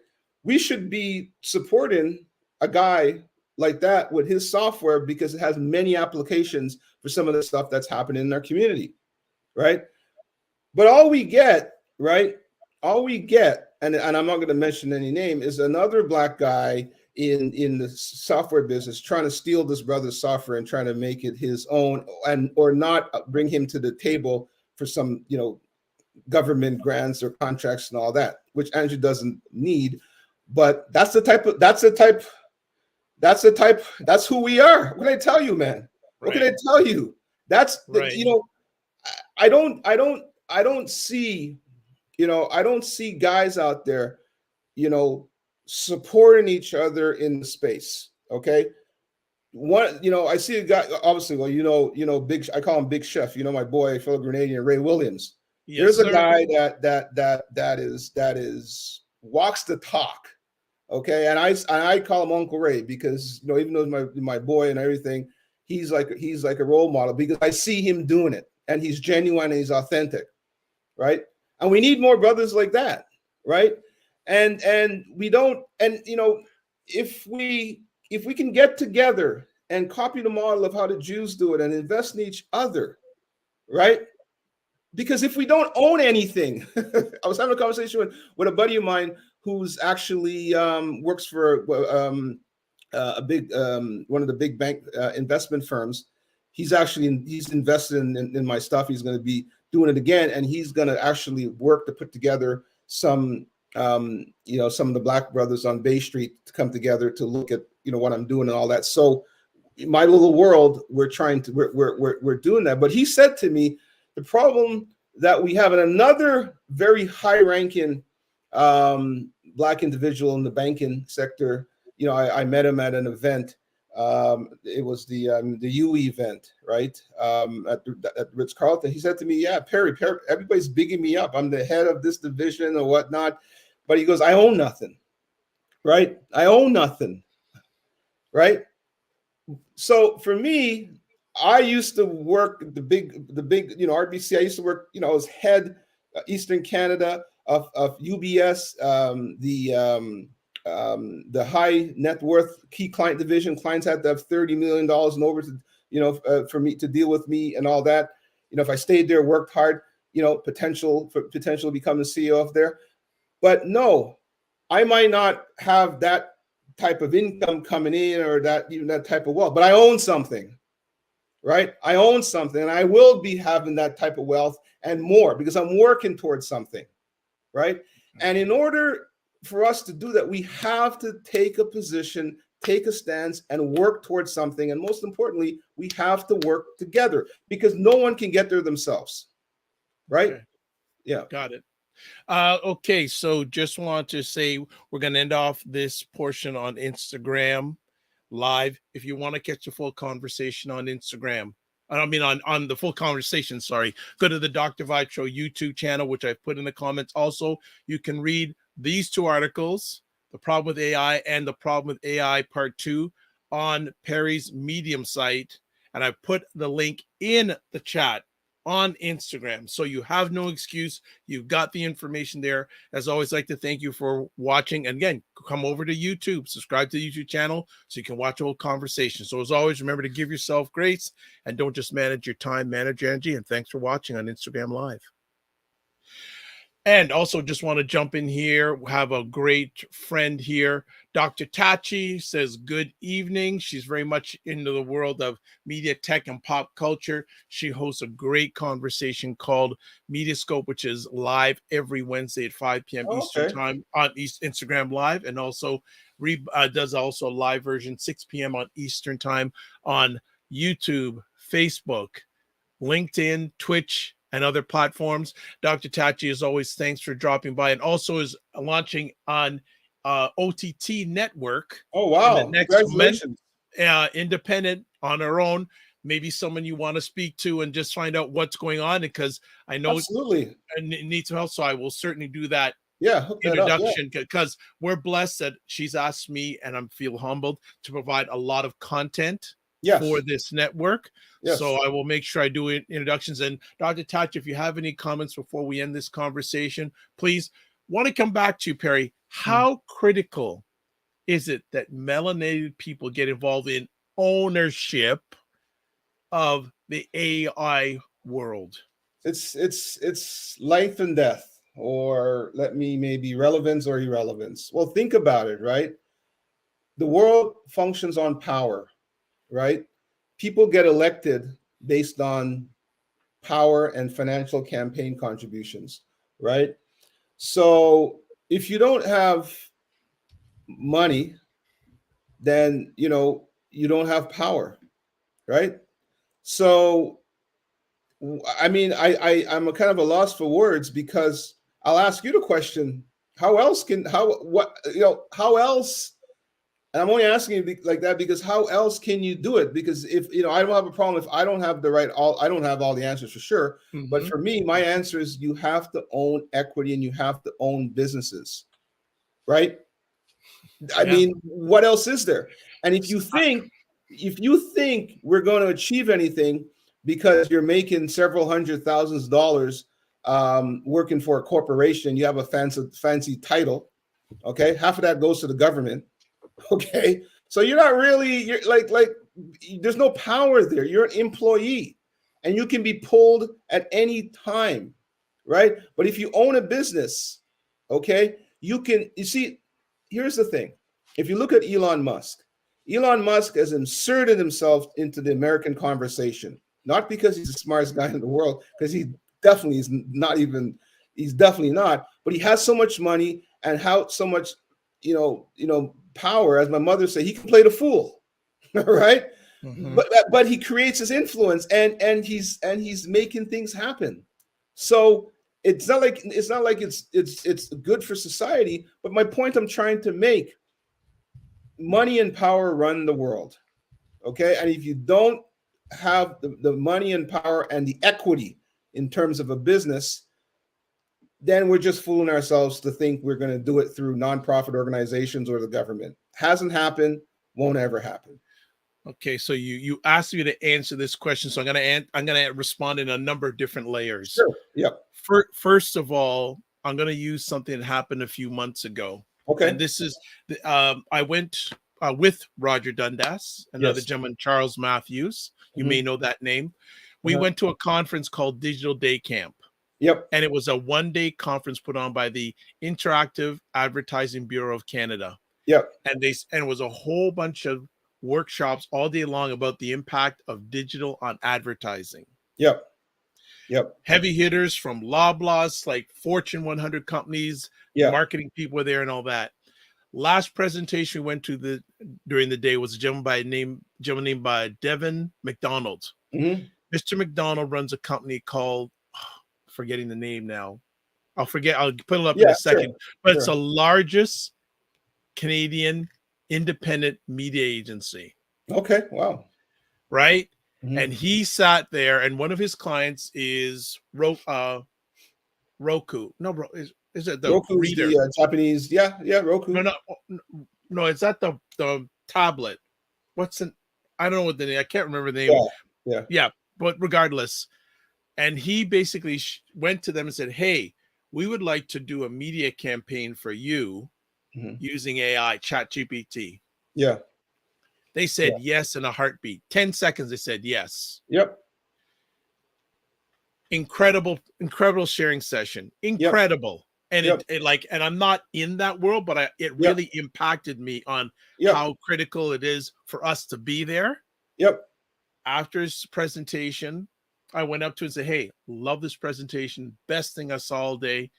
We should be supporting a guy like that with his software because it has many applications for some of the stuff that's happening in our community, right? But all we get, right? All we get, and I'm not going to mention any name, is another Black guy in the software business trying to steal this brother's software and trying to make it his own, or not bring him to the table for some government grants or contracts and all that, which Andrew doesn't need. But that's who we are. What can I tell you, man? What can I tell you? That's right. I don't see guys out there, supporting each other in the space. Okay. I see a guy, obviously, well, Big, I call him Big Chef, my boy, fellow Grenadian, Ray Williams. Yes, There's a guy that is walks the talk. Okay. And I call him Uncle Ray because, even though he's my boy and everything, he's like a role model because I see him doing it and he's genuine and he's authentic. Right. And we need more brothers like that. Right. And we don't, and if we can get together and copy the model of how the Jews do it and invest in each other, right? Because if we don't own anything, I was having a conversation with a buddy of mine who's actually works for a big one of the big bank investment firms. He's invested in my stuff. He's going to be doing it again, and he's going to actually work to put together some some of the Black brothers on Bay Street to come together to look at what I'm doing and all that. So my little world, we're doing that. But he said to me, the problem that we have, and another very high-ranking Black individual in the banking sector, I met him at an event. It was the UE event, right? At Ritz-Carlton. He said to me, yeah, Perry, everybody's bigging me up. I'm the head of this division or whatnot. But he goes, I own nothing, right? I own nothing, right? So for me, I used to work the big, RBC. I used to work, I was head Eastern Canada of UBS, the high net worth key client division. Clients had to have $30 million and over to, for me to deal with me and all that. If I stayed there, worked hard, potential to become the CEO of there. But no, I might not have that type of income coming in or that type of wealth, but I own something, right? I own something, and I will be having that type of wealth and more because I'm working towards something, right? And in order for us to do that, we have to take a position, take a stance, and work towards something. And most importantly, we have to work together because no one can get there themselves, right? Okay. Yeah. Got it. Okay, so just want to say we're going to end off this portion on Instagram Live. If you want to catch the full conversation on Instagram, I mean on the full conversation, sorry, go to the Dr. Vibe Show YouTube channel, which I've put in the comments. Also, you can read these two articles, The Problem with AI and The Problem with AI Part 2, on Perry's Medium site. And I've put the link in the chat on Instagram. So you have no excuse. You've got the information there. As always, like to thank you for watching. And again, come over to YouTube, subscribe to the YouTube channel so you can watch old conversations. So as always, remember to give yourself grace and don't just manage your time, manage your energy. And thanks for watching on Instagram Live. And also just want to jump in here. We have a great friend here. Dr. Tachi says, good evening. She's very much into the world of media, tech, and pop culture. She hosts a great conversation called Mediascope, which is live every Wednesday at 5 p.m. Eastern time on Instagram Live, and also does also a live version 6 p.m. on Eastern time on YouTube, Facebook, LinkedIn, Twitch, and other platforms. Dr. Tachi, as always, thanks for dropping by, and also is launching on OTT network. Oh, wow. In the next Congratulations. Independent on her own. Maybe someone you want to speak to and just find out what's going on, because I know absolutely it needs some help. So I will certainly do that. Yeah, hook that introduction, up, because we're blessed that she's asked me, and I feel humbled to provide a lot of content for this network. So I will make sure I do introductions. And Dr. Tachi, if you have any comments before we end this conversation, please. Want to come back to you, Perry. How critical is it that melanated people get involved in ownership of the AI world? It's life and death, or let me maybe relevance or irrelevance. Well, think about it, right? The world functions on power, right? People get elected based on power and financial campaign contributions, right? So if you don't have money, then you don't have power, right? So I mean, I'm a kind of a loss for words, because I'll ask you the question: how else? And I'm only asking you like that because how else can you do it? Because if I don't have a problem if I don't have I don't have all the answers for sure. But for me, my answer is you have to own equity and you have to own businesses, right? I mean, what else is there? And if you think we're going to achieve anything because you're making several $100,000s working for a corporation, you have a fancy title, okay? Half of that goes to the government. Okay, so you're like there's no power there. You're an employee and you can be pulled at any time, right? But if you own a business, okay, you see, here's the thing. If you look at Elon Musk has inserted himself into the American conversation, not because he's the smartest guy in the world, because he definitely is not even, he's definitely not, but he has so much money and so much, power, as my mother said, he can play the fool, right? But he creates his influence, and he's making things happen. So it's not like it's good for society. But my point I'm trying to make: money and power run the world, okay? And if you don't have the money and power and the equity in terms of a business, then we're just fooling ourselves to think we're going to do it through nonprofit organizations or the government. Hasn't happened, won't ever happen. Okay, so you asked me to answer this question, so I'm gonna respond in a number of different layers. Sure. Yep. First of all, I'm gonna use something that happened a few months ago. Okay. And this is I went with Roger Dundas, another gentleman, Charles Matthews. You may know that name. We went to a conference called Digital Day Camp. Yep. And it was a one-day conference put on by the Interactive Advertising Bureau of Canada. Yep. And it was a whole bunch of workshops all day long about the impact of digital on advertising. Yep. Heavy hitters from Loblaws, like Fortune 100 companies, marketing people were there and all that. Last presentation we went to during the day was a gentleman named by Devin McDonald. Mr. McDonald runs a company called, forgetting the name now. I'll put it up in a second. Sure. But it's the largest Canadian independent media agency. Okay. Wow. Right. And he sat there, and one of his clients is Roku. No, bro, is it the Roku's reader? The Japanese? Yeah, Roku. No, it's not the tablet. I don't know what the name. I can't remember the name. Yeah. But regardless, And he basically went to them and said, hey, we would like to do a media campaign for you using AI, ChatGPT. Yeah. They said yes in a heartbeat. 10 seconds, they said yes. Yep. Incredible sharing session. Incredible. And and I'm not in that world, but it really impacted me on how critical it is for us to be there. After his presentation, I went up to him and said, hey, love this presentation. Best thing I saw all day.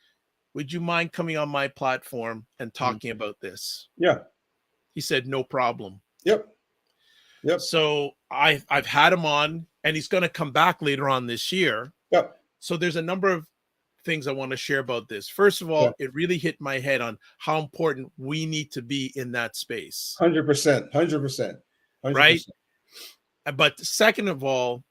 Would you mind coming on my platform and talking about this? He said, no problem. So I've had him on, and he's going to come back later on this year. So there's a number of things I want to share about this. First of all, it really hit my head on how important we need to be in that space. 100%. Right? But second of all,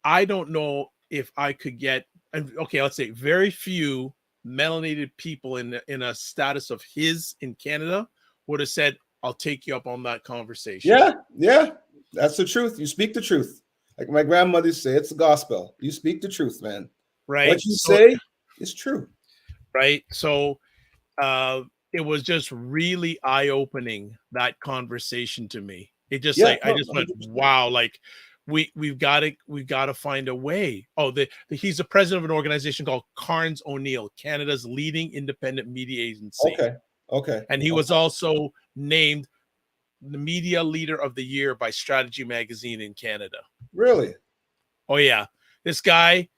I don't know if I could get, okay, let's say very few melanated people in a status of his in Canada would have said, I'll take you up on that conversation. Yeah. That's the truth. You speak the truth. Like my grandmother say, it's the gospel. You speak the truth, man. Right. What you say is true. Right. So it was just really eye-opening, that conversation to me. It just I just went, wow, like we've got to find a way. Oh, he's the president of an organization called Carnes O'Neill, Canada's leading independent media agency. Okay. And he was also named the media leader of the year by Strategy Magazine in Canada. Really? Oh yeah. This guy,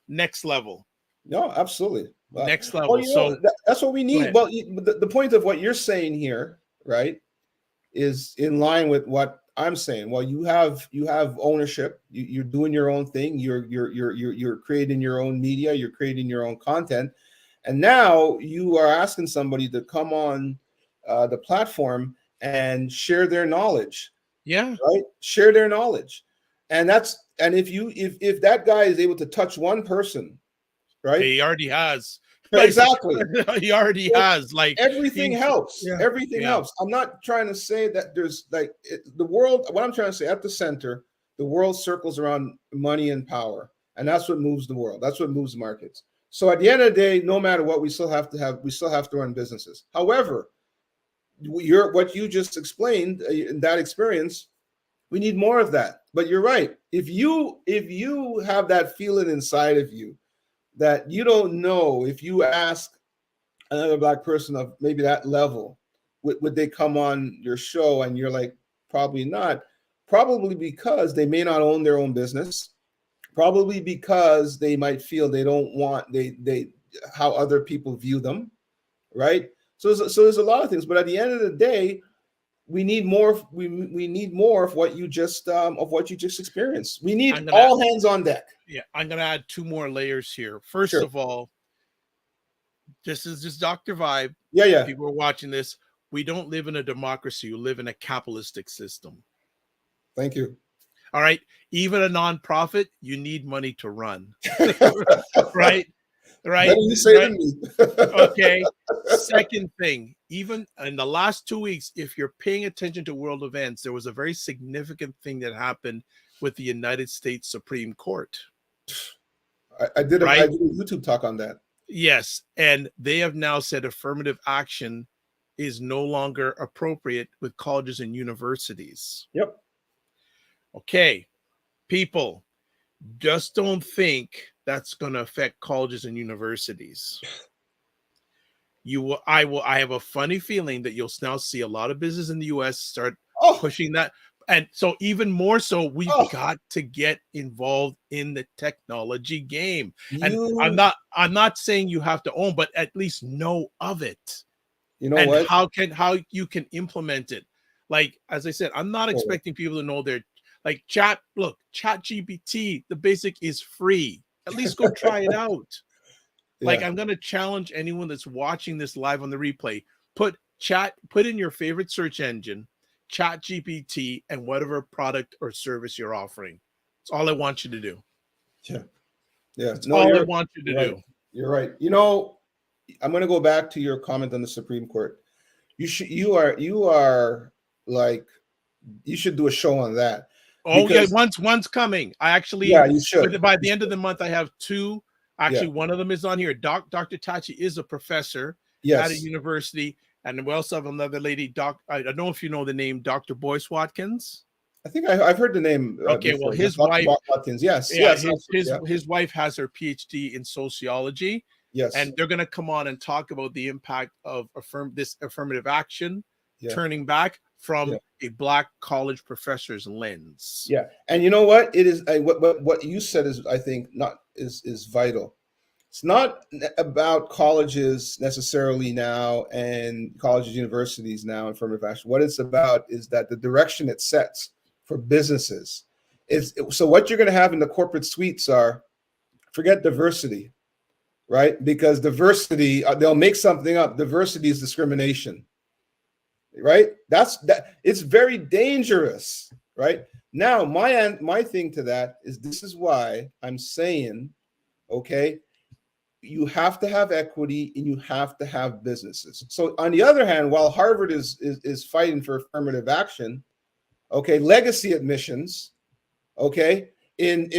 next level. No, absolutely. Next level. So that's what we need. Well, the point of what you're saying here, right, is in line with what I'm saying. Well, you have ownership. You're doing your own thing. You're creating your own media. You're creating your own content, and now you are asking somebody to come on the platform and share their knowledge. Yeah. Right. Share their knowledge, and if that guy is able to touch one person, right? He already has. Exactly. He already has. Like everything helps. Everything helps. I'm not trying to say that there's the world. What I'm trying to say, at the center, the world circles around money and power, and that's what moves the world. That's what moves the markets. So at the end of the day, no matter what, we still have to run businesses. However, what you just explained in that experience, we need more of that. But you're right. If you have that feeling inside of you that you don't know, if you ask another Black person of maybe that level, would they come on your show? And you're like, probably not. Probably because they may not own their own business. Probably because they might feel they don't want how other people view them, right? So there's a lot of things. But at the end of the day, we need more. We need more of what you just experienced. We need all hands on deck. Yeah, I'm gonna add two more layers here. First of all, this is just Dr. Vibe. Yeah. People are watching this. We don't live in a democracy. We live in a capitalistic system. Thank you. All right. Even a nonprofit, you need money to run. Right. Better you say than me. Okay. Second thing, even in the last 2 weeks, if you're paying attention to world events, there was a very significant thing that happened with the United States Supreme Court. I did a YouTube talk on that. Yes. And they have now said affirmative action is no longer appropriate with colleges and universities. Yep. Okay. People, just don't think that's going to affect colleges and universities. I have a funny feeling that you'll now see a lot of business in the US start pushing that. And so even more so, we've got to get involved in the technology game. And I'm not saying you have to own, but at least know of it. You know what? How you can implement it. Like, as I said, I'm not expecting people to know their Chat GPT, the basic is free. At least go try it out. Like, I'm going to challenge anyone that's watching this live on the replay. Put in your favorite search engine, Chat GPT, and whatever product or service you're offering. That's all I want you to do. Yeah. That's all I want you to do. You're right. You know, I'm going to go back to your comment on the Supreme Court. You should do a show on that. Oh yeah, because one's coming. I actually, yeah, you should. by the end of the month, I have two. Yeah. Actually, one of them is on here. Dr. Tachi is a professor at a Yes. university, and we also have another lady. I don't know if you know the name Dr. Boyce Watkins. I think I've heard the name Okay, well, before. his Dr. wife, Watkins. Yes. yeah, Yes. Yeah. his wife has her PhD in sociology, Yes. and they're going to come on and talk about the impact of this affirmative action, Yeah. turning back from Yeah. a Black college professor's lens. Yeah. And you know what? It is what you said is, I think, not is vital. It's not about colleges necessarily now and colleges, universities now, affirmative action. What it's about is that the direction it sets for businesses is, so what you're going to have in the corporate suites are, forget diversity, right? Because diversity, they'll make something up. Diversity is discrimination, right? That it's very dangerous, right? Now, my thing to that is, this is why I'm saying, okay, you have to have equity and you have to have businesses. So on the other hand, while Harvard is fighting for affirmative action, okay, legacy admissions, okay, in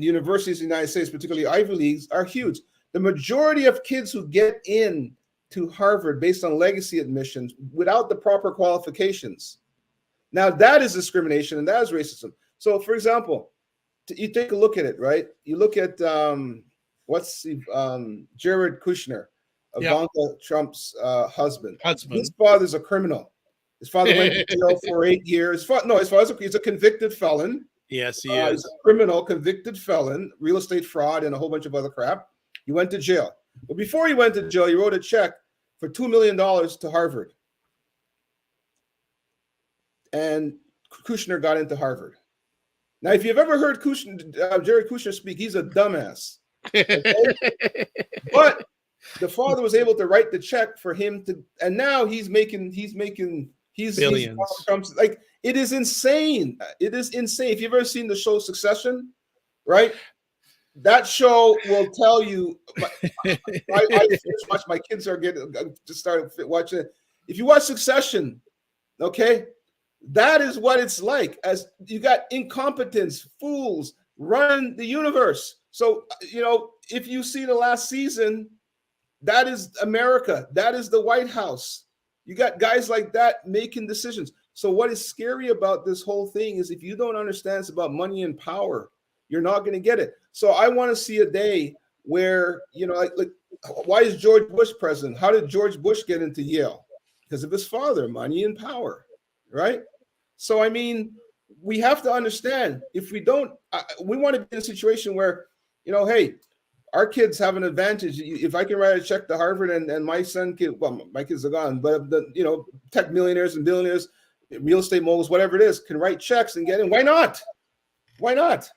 universities in the United States, particularly Ivy Leagues, are huge. The majority of kids who get in to Harvard based on legacy admissions without the proper qualifications. Now that is discrimination and that is racism. So for example, you take a look at it, right? You look at Jared Kushner, Ivanka Trump's husband. His father's a criminal. His father went to jail for 8 years. His father's he's a convicted felon. Yes, he is. He's a criminal, convicted felon, real estate fraud, and a whole bunch of other crap. He went to jail. But before he went to jail, he wrote a check for $2 million to Harvard. And Kushner got into Harvard. Now, if you've ever heard Jared Kushner speak, he's a dumbass. Okay? But the father was able to write the check for him to, and now he's making billions. Like, it is insane. It is insane. If you've ever seen the show Succession, right? That show will tell you. I watch. My kids are just started watching it. If you watch Succession, okay, that is what it's like. As you got incompetence, fools running the universe. So, if you see the last season, that is America. That is the White House. You got guys like that making decisions. So what is scary about this whole thing is, if you don't understand it's about money and power, you're not going to get it. So I want to see a day where, like why is George Bush president? How did George Bush get into Yale? Because of his father, money and power, right? So, I mean, we have to understand, if we don't, we want to be in a situation where, hey, our kids have an advantage. If I can write a check to Harvard and my son my kids are gone, but the tech millionaires and billionaires, real estate moguls, whatever it is, can write checks and get in. Why not? Why not?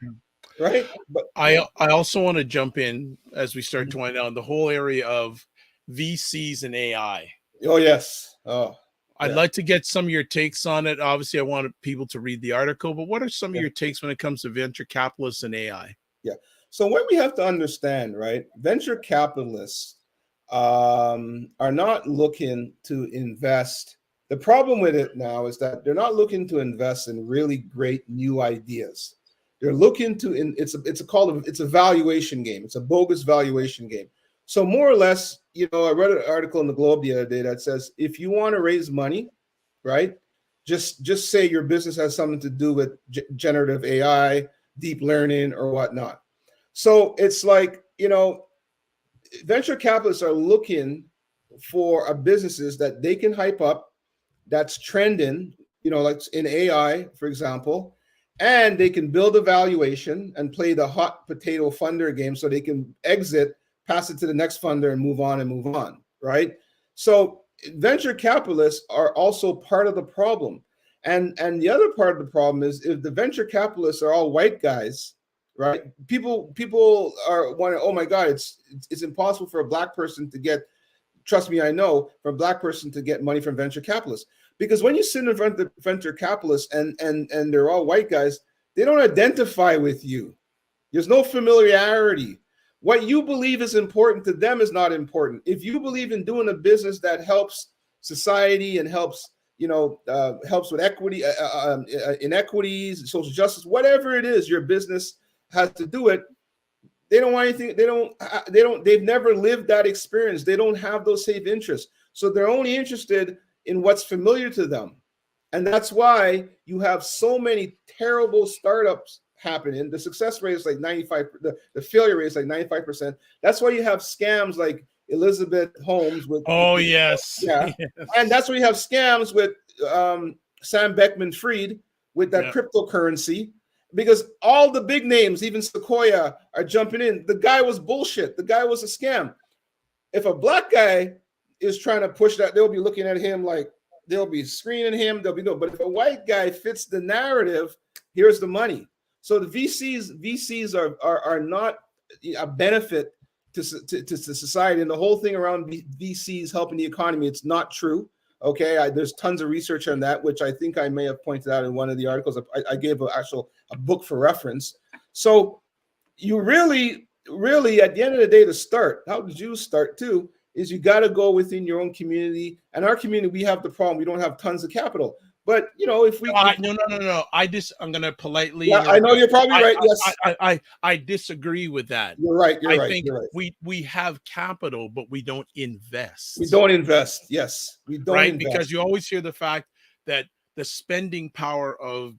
Right? But I also want to jump in as we start to wind down the whole area of VCs and AI. Oh yes. Oh. I'd like to get some of your takes on it. Obviously, I want people to read the article, but what are some of your takes when it comes to venture capitalists and AI? Yeah. So what we have to understand, right? Venture capitalists are not looking to invest. The problem with it now is that they're not looking to invest in really great new ideas. They're looking to, it's a valuation game. It's a bogus valuation game. So more or less, I read an article in the Globe the other day that says, if you want to raise money, right, just say your business has something to do with generative AI, deep learning, or whatnot. So it's like, venture capitalists are looking for businesses that they can hype up, that's trending, like in AI, for example, and they can build a valuation and play the hot potato funder game so they can exit, pass it to the next funder and move on, right? So venture capitalists are also part of the problem. And the other part of the problem is, if the venture capitalists are all white guys, right? People are wondering, oh my God, it's impossible for a black person to get, trust me, I know, for a black person to get money from venture capitalists. Because when you sit in front of the venture capitalists and they're all white guys, they don't identify with you. There's no familiarity. What you believe is important to them is not important. If you believe in doing a business that helps society and helps, helps with equity, inequities, social justice, whatever it is your business has to do it. They don't want anything. They've never lived that experience. They don't have those safe interests. So they're only interested in what's familiar to them. And that's why you have so many terrible startups happening. The success rate is like 95, the failure rate is like 95%. That's why you have scams like Elizabeth Holmes with yes. Yes. And that's why you have scams with Sam Beckman-Fried with that cryptocurrency. Because all the big names, even Sequoia, are jumping in. The guy was bullshit. The guy was a scam. If a black guy is trying to push that, they'll be looking at him like, they'll be screening him. They'll be no. But if a white guy fits the narrative, here's the money. So the VCs are not a benefit to society. And the whole thing around VCs helping the economy, it's not true. Okay, there's tons of research on that, which I think I may have pointed out in one of the articles. I gave a book for reference. So you really, at the end of the day, to start, how did you start too, is you got to go within your own community. And our community, we have the problem. We don't have tons of capital. But, if we... No. I'm going to politely... Yeah, I know you're probably right. Yes. I disagree with that. You're right. I think we have capital, but we don't invest. We don't invest. Yes. We don't invest. Because you always hear the fact that the spending power of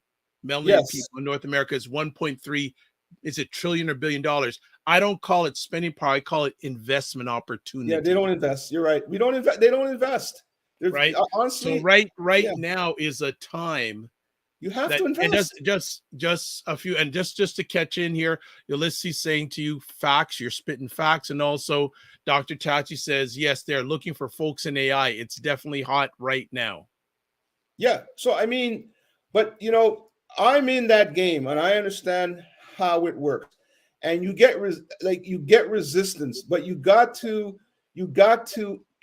melanated people in North America is 1.3, is it trillion or billion dollars? I don't call it spending power. I call it investment opportunity. Yeah, they don't invest. You're right. We don't invest. They don't invest. Right. Honestly, so right now is a time you have to invest. And just a few, and just to catch in here, Ulysses saying to you, facts, you're spitting facts. And also Dr. Tachi says, yes, they're looking for folks in AI. It's definitely hot right now. Yeah. So, I mean, but I'm in that game and I understand how it works. And you get resistance, but you got to,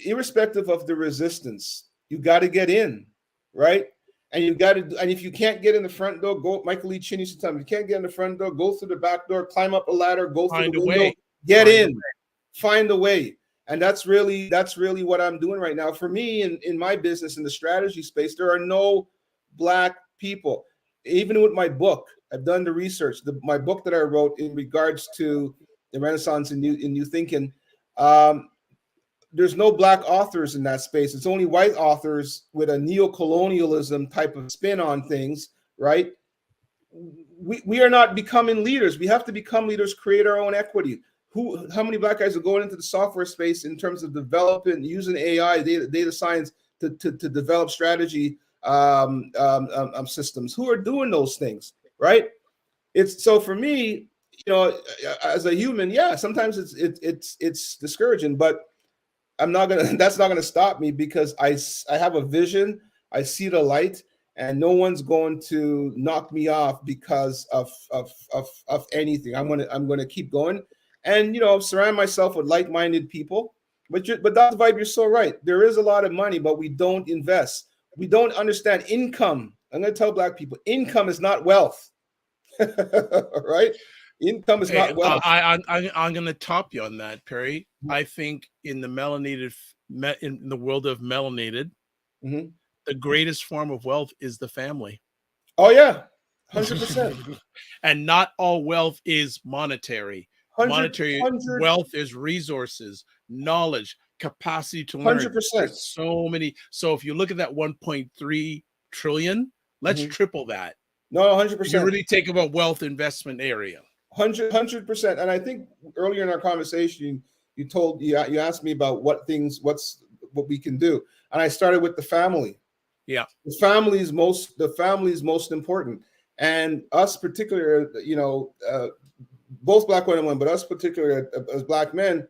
irrespective of the resistance, you got to get in, right? And and if you can't get in the front door, go. Michael Lee Chin used to tell me, you can't get in the front door, go through the back door, climb up a ladder, go through the window, get in, find a way. And that's really what I'm doing right now. For me, in my business, in the strategy space, there are no black people. Even with my book, I've done the research. My book that I wrote in regards to the Renaissance in New Thinking, there's no black authors in that space. It's only white authors with a neo-colonialism type of spin on things, right? We are not becoming leaders. We have to become leaders, create our own equity. How many black guys are going into the software space in terms of developing, using AI, data science to develop strategy systems? Who are doing those things, right? It's so for me, as a human, yeah, sometimes it's discouraging, but that's not gonna stop me because I have a vision, I see the light, and no one's going to knock me off because of anything. I'm gonna keep going, and surround myself with like-minded people. But Dr. Vibe, you're so right. There is a lot of money, but we don't invest. We don't understand income. I'm gonna tell black people, income is not wealth. Right? Income is not wealth. I'm going to top you on that, Perry. I think in the in the world of melanated, the greatest form of wealth is the family. Oh yeah, 100%. And not all wealth is monetary. Monetary wealth is resources, knowledge, capacity to learn. 100%. So many. So if you look at that 1.3 trillion, let's triple that. No, 100%. You really take about wealth investment area. 100%. And I think earlier in our conversation, you asked me about what we can do. And I started with the family. Yeah. The family is most important. And us particularly, both black women and men, but us particularly as black men,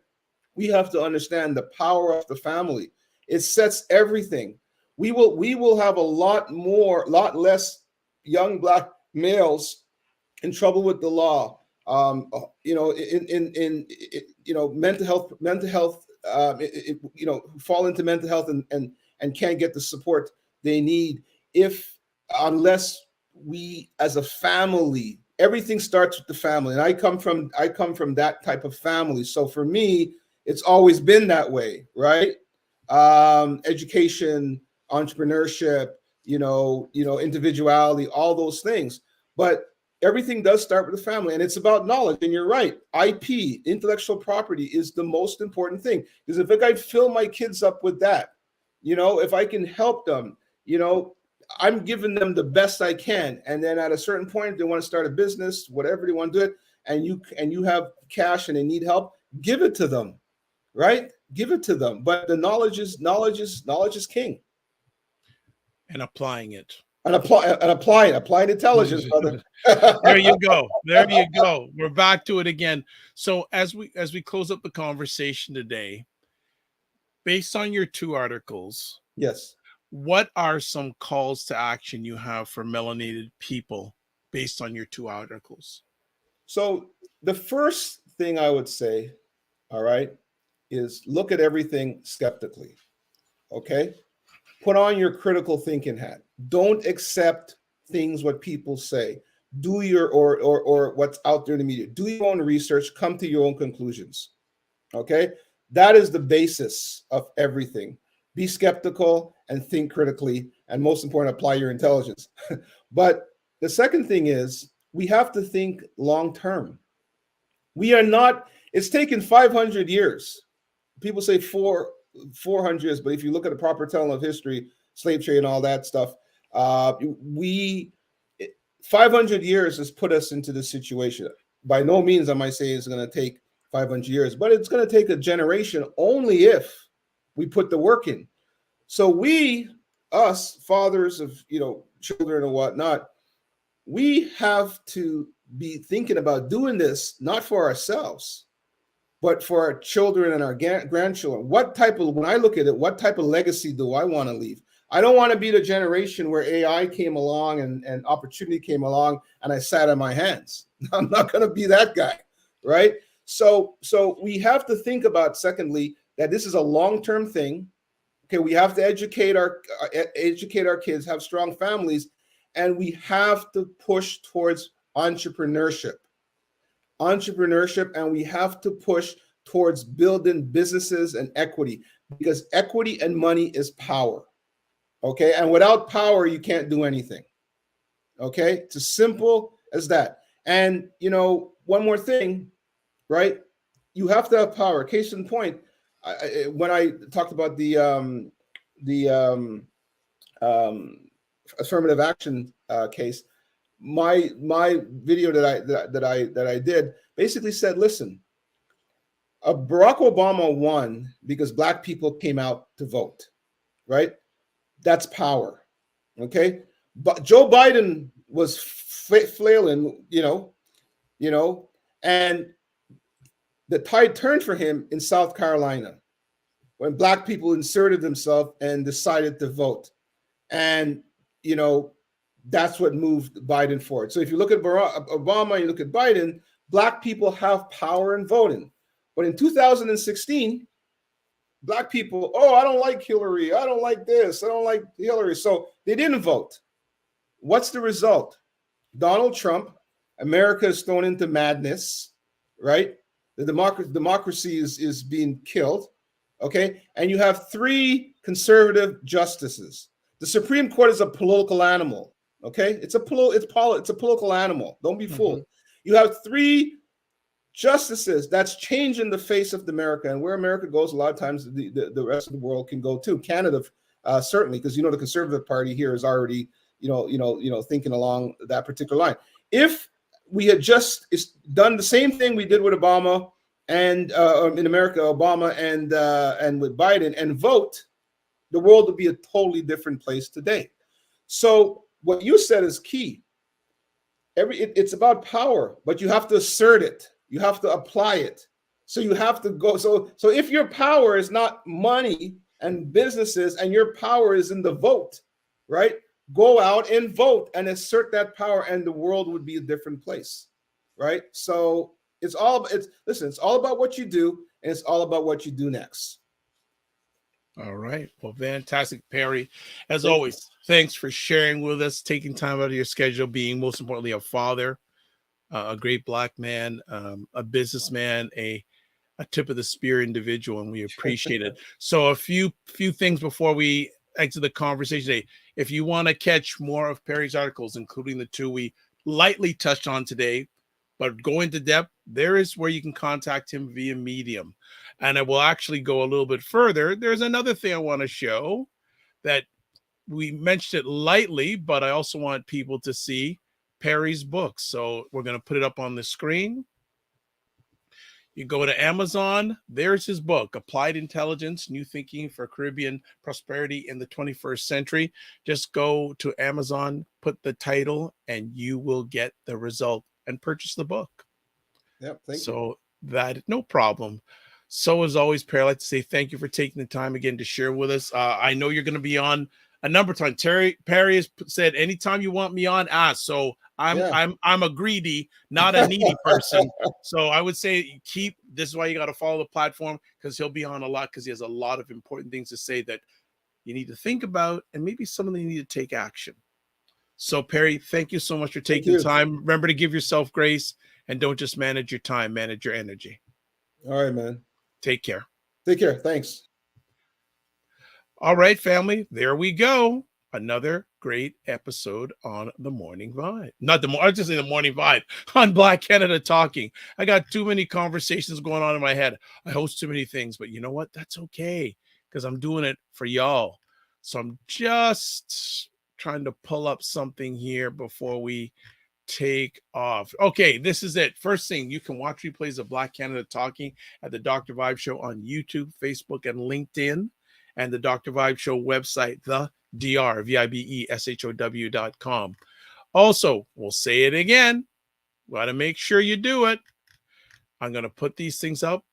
we have to understand the power of the family. It sets everything. We will have a lot less young black males in trouble with the law. Mental health, fall into mental health and can't get the support they need unless we as a family, everything starts with the family. And I come from that type of family. So for me, it's always been that way, right? Education, entrepreneurship, individuality, all those things. But everything does start with the family, and it's about knowledge. And you're right. IP, intellectual property, is the most important thing. Because if I can fill my kids up with that, if I can help them, I'm giving them the best I can. And then at a certain point, they want to start a business, whatever they want to do it, and you have cash and they need help, give it to them, right? Give it to them. But the knowledge is king. And applying it. And applying intelligence, brother. There you go. There you go. We're back to it again. So as we close up the conversation today, based on your 2 articles, yes, what are some calls to action you have for melanated people based on your 2 articles? So the first thing I would say, all right, is look at everything skeptically. Okay? Put on your critical thinking hat. Don't accept things what people say. Do your or what's out there in the media. Do your own research, come to your own conclusions. Okay? That is the basis of everything. Be skeptical and think critically, and most important, apply your intelligence. But the second thing is we have to think long term. We are not, it's taken 500 years. People say 400 years, but if you look at the proper telling of history, slave trade and all that stuff, 500 years has put us into this situation. By no means am I saying it's going to take 500 years, but it's going to take a generation only if we put the work in. So us fathers of children and whatnot, we have to be thinking about doing this not for ourselves, but for our children and our grandchildren. When I look at it, what type of legacy do I want to leave? I don't want to be the generation where AI came along and opportunity came along and I sat on my hands. I'm not going to be that guy, right? So we have to think about, secondly, that this is a long-term thing. Okay, we have to educate our kids, have strong families, and we have to push towards entrepreneurship, and we have to push towards building businesses and equity, because equity and money is power. Okay, and without power, you can't do anything. Okay, it's as simple as that. And one more thing, right? You have to have power. Case in point, when I talked about the affirmative action case, my video that I did basically said, listen, Barack Obama won because Black people came out to vote, right? That's power, okay? But Joe Biden was flailing, and the tide turned for him in South Carolina when Black people inserted themselves and decided to vote. And, that's what moved Biden forward. So if you look at Barack Obama, you look at Biden, Black people have power in voting. But in 2016, Black people, I don't like Hillary. I don't like this. I don't like Hillary. So they didn't vote. What's the result? Donald Trump, America is thrown into madness, right? The democracy is being killed, okay? And you have 3 conservative justices. The Supreme Court is a political animal, okay? It's a political animal. Don't be fooled. You have 3 justices. That's changing the face of America, and where America goes, a lot of times the rest of the world can go too. Canada, certainly, because the Conservative Party here is already thinking along that particular line. If we had just done the same thing we did with Obama and in America, Obama and with Biden, and vote, the world would be a totally different place today. So what you said is key. It's about power, but you have to assert it. You have to apply it. So you have to go. So if your power is not money and businesses, and your power is in the vote, right? Go out and vote and assert that power, and the world would be a different place, right? So it's all about what you do, and it's all about what you do next. All right. Well, fantastic, Perry. As always, thanks for sharing with us, taking time out of your schedule, being most importantly a father, a great Black man, a businessman, a tip of the spear individual, and we appreciate it. So a few things before we exit the conversation today. If you want to catch more of Perry's articles, including the two we lightly touched on today, but go into depth, there is where you can contact him via Medium. And I will actually go a little bit further. There's another thing I want to show that we mentioned it lightly, but I also want people to see Perry's books. So we're going to put it up on the screen. You go to Amazon, there's his book, Applied Intelligence, New Thinking for Caribbean Prosperity in the 21st Century. Just go to Amazon, put the title, and you will get the result and purchase the book. Yep, thank you. So that, no problem. So as always, Perry, I'd like to say thank you for taking the time again to share with us. I know you're going to be on a number of times. Perry has said, anytime you want me on, ask. So I'm a greedy, not a needy person. So I would say this is why you got to follow the platform, because he'll be on a lot, because he has a lot of important things to say that you need to think about, and maybe some of them you need to take action. So Perry, thank you so much for taking the time. Remember to give yourself grace, and don't just manage your time, manage your energy. All right, man. Take care. Take care. Thanks. All right, family, there we go. Another great episode on the Morning Vibe. I was just saying the Morning Vibe on Black Canada Talking. I got too many conversations going on in my head. I host too many things, but you know what? That's okay, because I'm doing it for y'all. So I'm just trying to pull up something here before we take off. Okay, this is it. First thing, you can watch replays of Black Canada Talking at the Dr. Vibe Show on YouTube, Facebook, and LinkedIn, and the Dr. Vibe Show website, the DRVIBESHOW.com. Also, we'll say it again. Got to make sure you do it. I'm going to put these things up.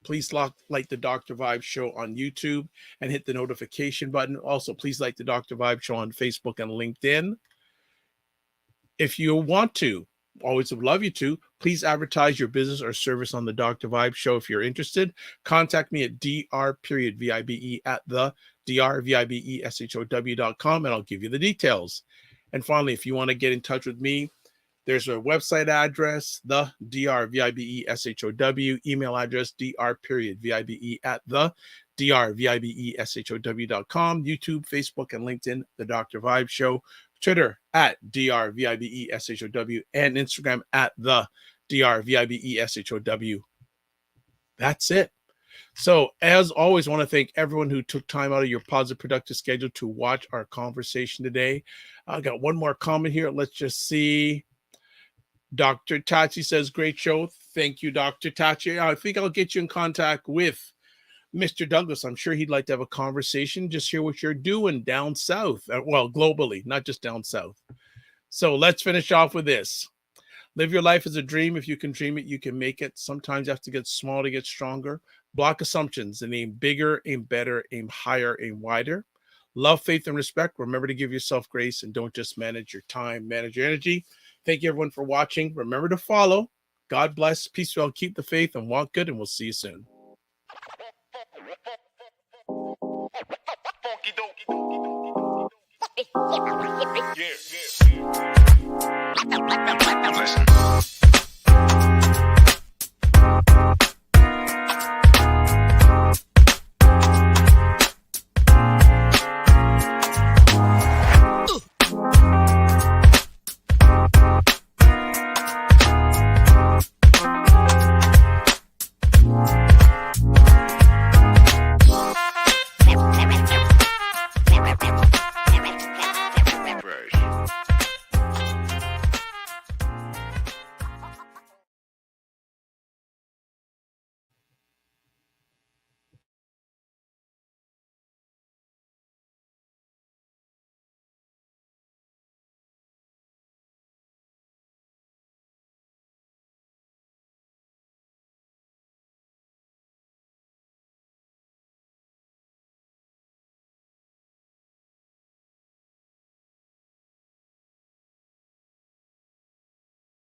Please like the Dr. Vibe Show on YouTube and hit the notification button. Also, please like the Dr. Vibe Show on Facebook and LinkedIn. If you want to, always would love you to, please advertise your business or service on the Dr. Vibe Show. If you're interested, contact me at dr.vibe at the drvibeshow.com, and I'll give you the details. And finally, if you want to get in touch with me, there's a website address, the drvibeshow, email address, dr.vibe at the drvibeshow.com, YouTube, Facebook, and LinkedIn, the Dr. Vibe Show, Twitter at drvibeshow, and Instagram at the drvibeshow. That's it. So as always, I want to thank everyone who took time out of your positive, productive schedule to watch our conversation today. I got one more comment here. Let's just see. Dr. Tachi says, great show. Thank you, Dr. Tachi. I think I'll get you in contact with Mr. Douglas. I'm sure he'd like to have a conversation, just hear what you're doing down south. Well, globally, not just down south. So let's finish off with this. Live your life as a dream. If you can dream it, you can make it. Sometimes you have to get small to get stronger. Block assumptions and aim bigger, aim better, aim higher, aim wider. Love, faith, and respect. Remember to give yourself grace, and don't just manage your time, manage your energy. Thank you, everyone, for watching. Remember to follow. God bless. Peace, well, keep the faith, and walk good, and we'll see you soon. Yeah. Listen.